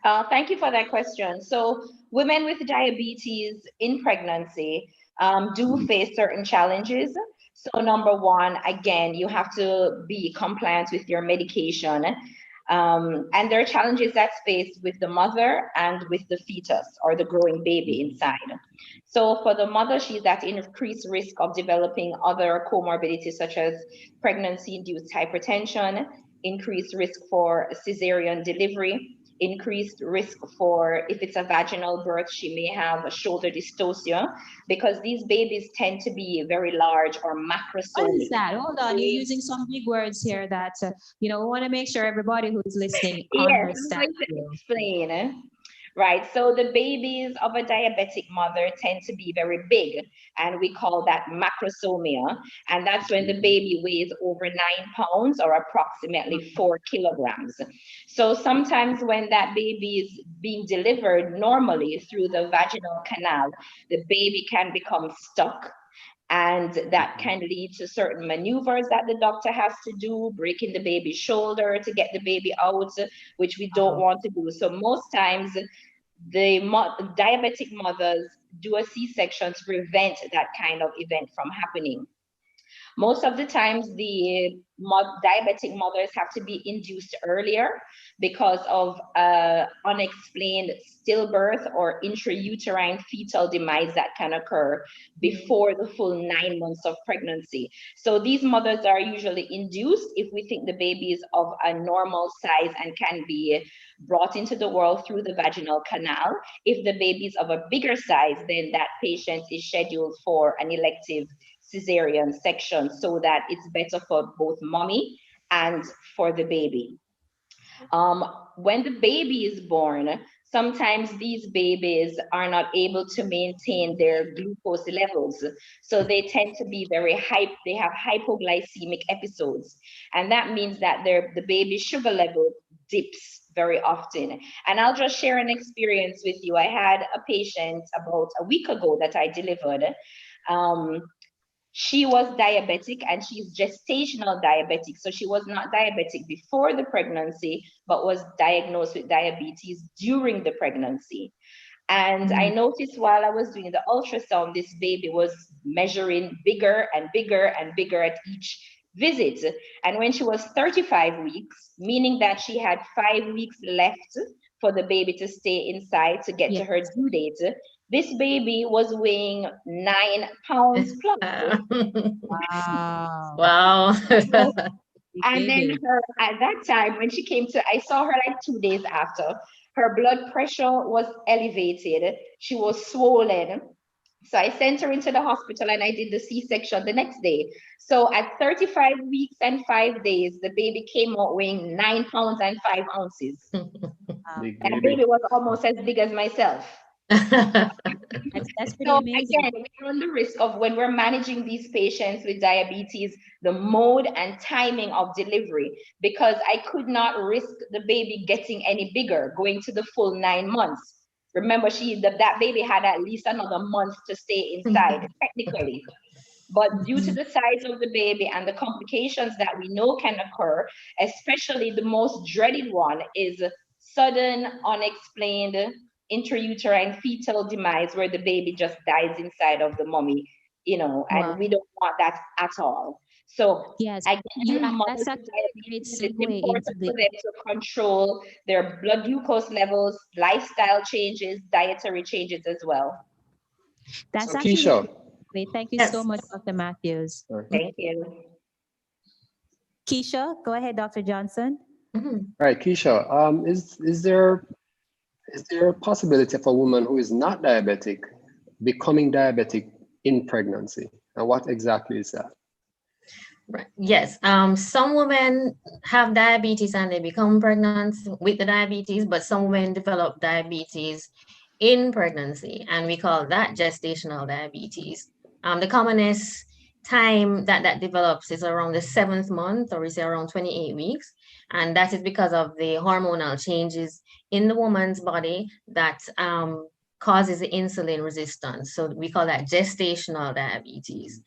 Thank you for that question. So women with diabetes in pregnancy do face certain challenges. So number one, again, you have to be compliant with your medication. And there are challenges that's faced with the mother and with the fetus or the growing baby inside. So for the mother, she's at increased risk of developing other comorbidities such as pregnancy-induced hypertension, increased risk for cesarean delivery, increased risk for, if it's a vaginal birth, she may have a shoulder dystocia, because these babies tend to be very large or macrosomic. What is that? Hold on, you're using some big words here that, we want to make sure everybody who's listening understands. Yes, I'm going to explain. Right, so the babies of a diabetic mother tend to be very big, and we call that macrosomia, and that's when the baby weighs over 9 pounds or approximately 4 kilograms. So sometimes when that baby is being delivered normally through the vaginal canal, the baby can become stuck, and that can lead to certain maneuvers that the doctor has to do, breaking the baby's shoulder to get the baby out, which we don't want to do. So most times, the diabetic mothers do a C-section to prevent that kind of event from happening. Most of the times, the diabetic mothers have to be induced earlier because of unexplained stillbirth or intrauterine fetal demise that can occur before the full 9 months of pregnancy. So these mothers are usually induced if we think the baby is of a normal size and can be brought into the world through the vaginal canal. If the baby is of a bigger size, then that patient is scheduled for an elective cesarean section so that it's better for both mommy and for the baby. When the baby is born, sometimes these babies are not able to maintain their glucose levels. So they tend to be very they have hypoglycemic episodes. And that means that the baby's sugar level dips very often. And I'll just share an experience with you. I had a patient about a week ago that I delivered. She was diabetic and she's gestational diabetic. So she was not diabetic before the pregnancy, but was diagnosed with diabetes during the pregnancy. And I noticed while I was doing the ultrasound, this baby was measuring bigger and bigger and bigger at each visit. And when she was 35 weeks, meaning that she had 5 weeks left for the baby to stay inside to get to her due date, this baby was weighing 9 pounds plus. Wow. Wow. And then at that time, when she came to, I saw her like 2 days after, her blood pressure was elevated. She was swollen. So I sent her into the hospital and I did the C-section the next day. So at 35 weeks and 5 days, the baby came out weighing 9 pounds and 5 ounces. That baby was almost as big as myself. That's pretty amazing. Again, we run the risk of when we're managing these patients with diabetes, the mode and timing of delivery, because I could not risk the baby getting any bigger, going to the full 9 months. Remember, that baby had at least another month to stay inside, technically. But due to the size of the baby and the complications that we know can occur, especially the most dreaded one is sudden, unexplained intrauterine fetal demise, where the baby just dies inside of the mommy, and we don't want that at all. So yes, again, that's a great it's segue important into for them to control their blood glucose levels, lifestyle changes, dietary changes as well. That's So, actually Keisha. great. Thank you so much, Dr. Matthews. Thank you. Keisha, go ahead, Dr. Johnson. All right, Keisha, is there a possibility of a woman who is not diabetic becoming diabetic in pregnancy? And what exactly is that? Right. Yes. Some women have diabetes and they become pregnant with the diabetes, but some women develop diabetes in pregnancy, and we call that gestational diabetes. The commonest time that develops is around the 7th month, or is around 28 weeks. And that is because of the hormonal changes in the woman's body that causes the insulin resistance. So we call that gestational diabetes.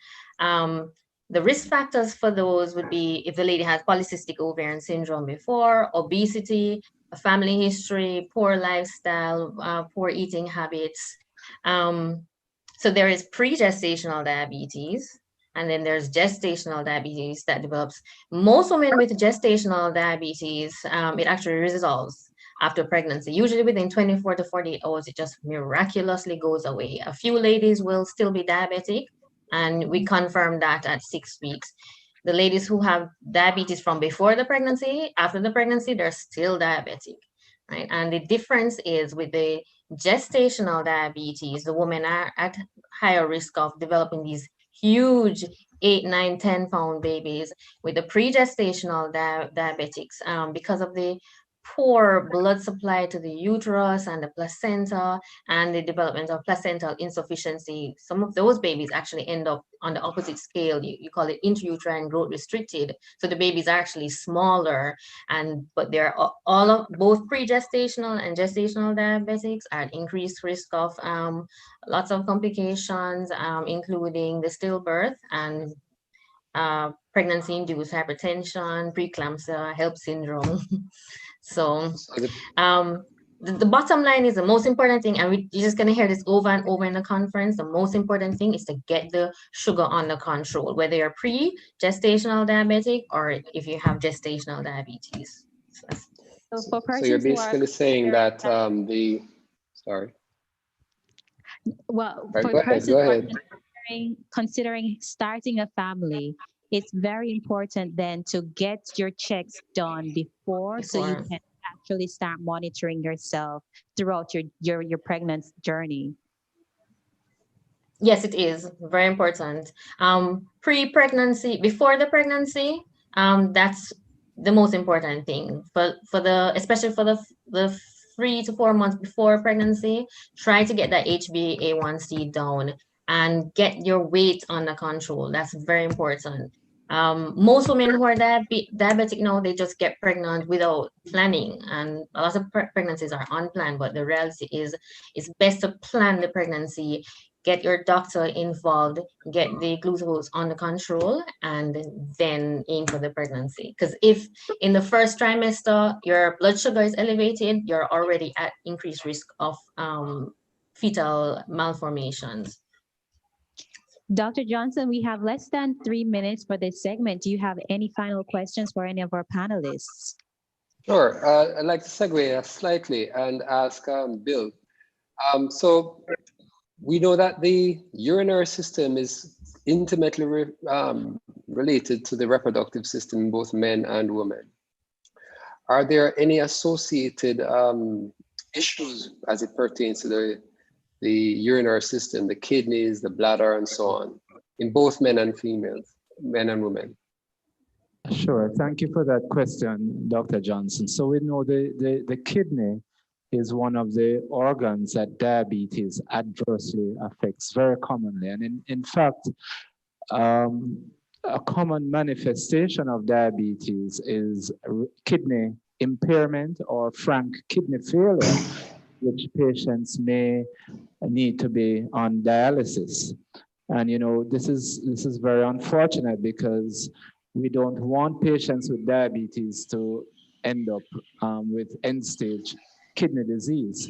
The risk factors for those would be if the lady has polycystic ovarian syndrome before, obesity, a family history, poor lifestyle, poor eating habits. So there is pre-gestational diabetes, and then there's gestational diabetes that develops. Most women with gestational diabetes, it actually resolves after pregnancy. Usually within 24 to 48 hours, it just miraculously goes away. A few ladies will still be diabetic, and we confirm that at 6 weeks. The ladies who have diabetes from before the pregnancy, after the pregnancy, they're still diabetic, right? And the difference is with the gestational diabetes, the women are at higher risk of developing these huge 8, 9, 10 pound babies. With the pre-gestational diabetics, because of the poor blood supply to the uterus and the placenta and the development of placental insufficiency, some of those babies actually end up on the opposite scale. You call it intrauterine growth restricted. So the babies are actually smaller, but they're both pre-gestational and gestational diabetics are at increased risk of lots of complications, including the stillbirth and pregnancy-induced hypertension, preeclampsia, HELLP syndrome. So the bottom line is the most important thing, and you're just going to hear this over and over in the conference. The most important thing is to get the sugar under control, whether you're pre-gestational diabetic or if you have gestational diabetes. So you're basically saying that sorry. Well, Right, for go ahead, persons go ahead. considering starting a family, it's very important then to get your checks done before, so you can actually start monitoring yourself throughout your pregnancy journey. Yes, it is very important. Pre-pregnancy, before the pregnancy, that's the most important thing. Especially for the 3 to 4 months before pregnancy, try to get that HbA1c down and get your weight under control. That's very important. Most women who are diabetic now, they just get pregnant without planning, and a lot of pregnancies are unplanned. But the reality is, it's best to plan the pregnancy, get your doctor involved, get the glucose under control, and then aim for the pregnancy. Because if in the first trimester your blood sugar is elevated, you're already at increased risk of fetal malformations. Dr. Johnson, we have less than 3 minutes for this segment. Do you have any final questions for any of our panelists? Sure. I'd like to segue slightly and ask Bill. So we know that the urinary system is intimately related to the reproductive system in both men and women. Are there any associated issues as it pertains to the urinary system, the kidneys, the bladder, and so on, in both men and females, men and women? Sure, thank you for that question, Dr. Johnson. So we know the kidney is one of the organs that diabetes adversely affects very commonly. And in fact, a common manifestation of diabetes is kidney impairment or frank kidney failure, which patients may need to be on dialysis. And this is very unfortunate because we don't want patients with diabetes to end up with end-stage kidney disease.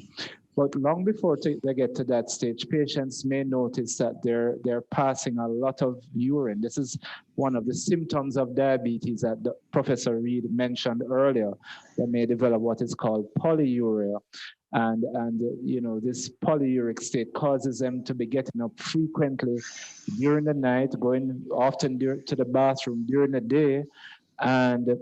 But long before they get to that stage, patients may notice that they're passing a lot of urine. This is one of the symptoms of diabetes that Professor Reed mentioned earlier. They may develop what is called polyuria. And this polyuric state causes them to be getting up frequently during the night, going often to the bathroom during the day, and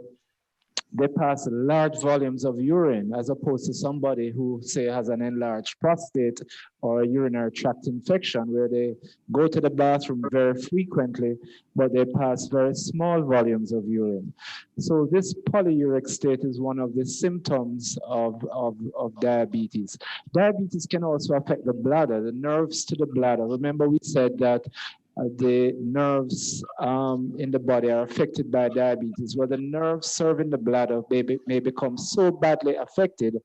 they pass large volumes of urine, as opposed to somebody who, say, has an enlarged prostate or a urinary tract infection, where they go to the bathroom very frequently, but they pass very small volumes of urine. So this polyuric state is one of the symptoms of diabetes. Diabetes can also affect the bladder, the nerves to the bladder. Remember, we said that the nerves in the body are affected by diabetes, where the nerves serving the bladder may become so badly affected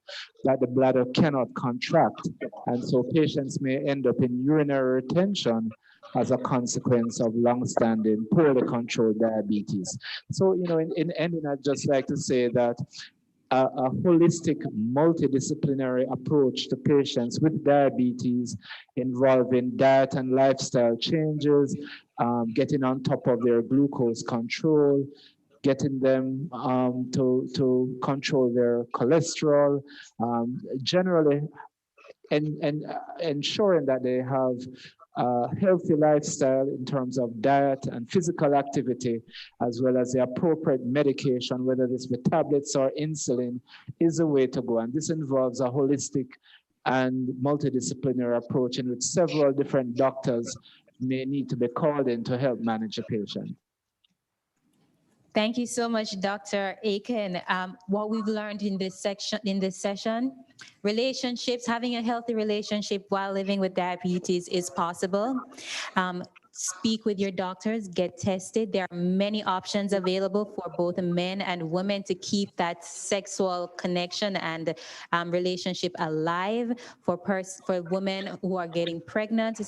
that the bladder cannot contract. And so patients may end up in urinary retention as a consequence of long-standing, poorly controlled diabetes. So, in ending, I'd just like to say that a holistic, multidisciplinary approach to patients with diabetes involving diet and lifestyle changes, getting on top of their glucose control, getting them to control their cholesterol, generally, and ensuring that they have a healthy lifestyle in terms of diet and physical activity, as well as the appropriate medication, whether it's with tablets or insulin, is the way to go. And this involves a holistic and multidisciplinary approach in which several different doctors may need to be called in to help manage a patient. Thank you so much, Dr. Aiken. What we've learned in this session, relationships, having a healthy relationship while living with diabetes is possible. speak with your doctors, get tested. There are many options available for both men and women to keep that sexual connection and relationship alive. For women who are getting pregnant,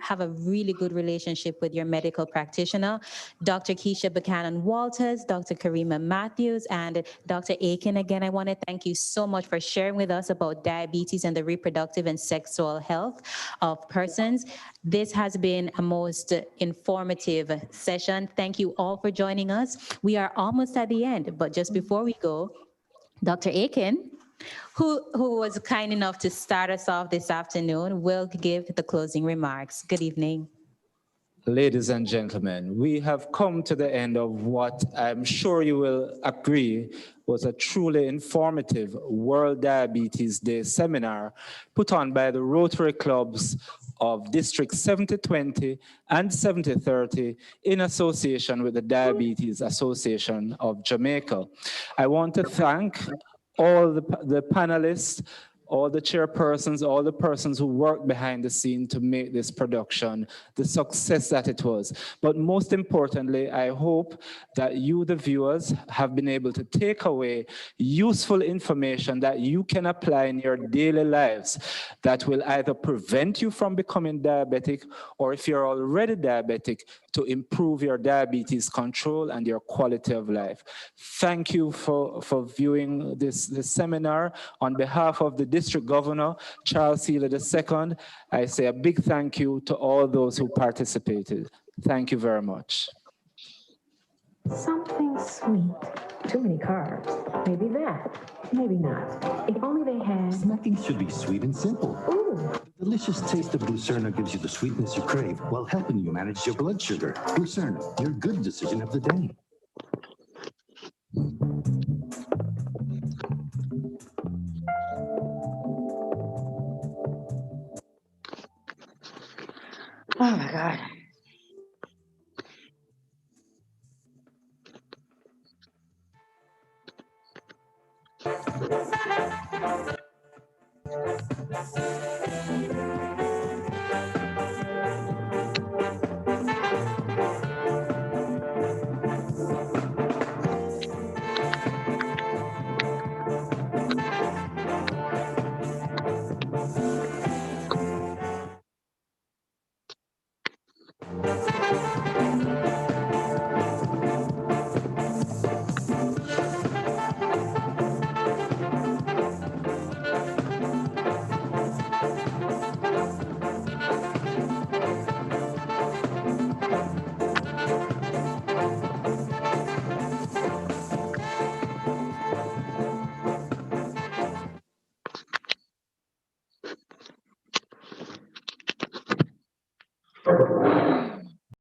have a really good relationship with your medical practitioner. Dr. Keisha Buchanan Walters, Dr. Karima Matthews, and Dr. Aiken, again, I want to thank you so much for sharing with us about diabetes and the reproductive and sexual health of persons. This has been a most informative session. Thank you all for joining us. We are almost at the end, but just before we go, Dr. Aiken, who was kind enough to start us off this afternoon, will give the closing remarks. Good evening. Ladies and gentlemen, we have come to the end of what I'm sure you will agree was a truly informative World Diabetes Day seminar put on by the Rotary Clubs of District 7020 and 7030 in association with the Diabetes Association of Jamaica. I want to thank all the panelists, all the chairpersons, all the persons who worked behind the scene to make this production the success that it was. But most importantly, I hope that you, the viewers, have been able to take away useful information that you can apply in your daily lives that will either prevent you from becoming diabetic, or if you're already diabetic, to improve your diabetes control and your quality of life. Thank you for viewing this seminar. On behalf of the District Governor, Charles Sealer II, I say a big thank you to all those who participated. Thank you very much. Something sweet. Too many carbs. Maybe that. Maybe not. If only they had... Snacking should be sweet and simple. Ooh. The delicious taste of Glucerna gives you the sweetness you crave while helping you manage your blood sugar. Glucerna, your good decision of the day. Oh my God.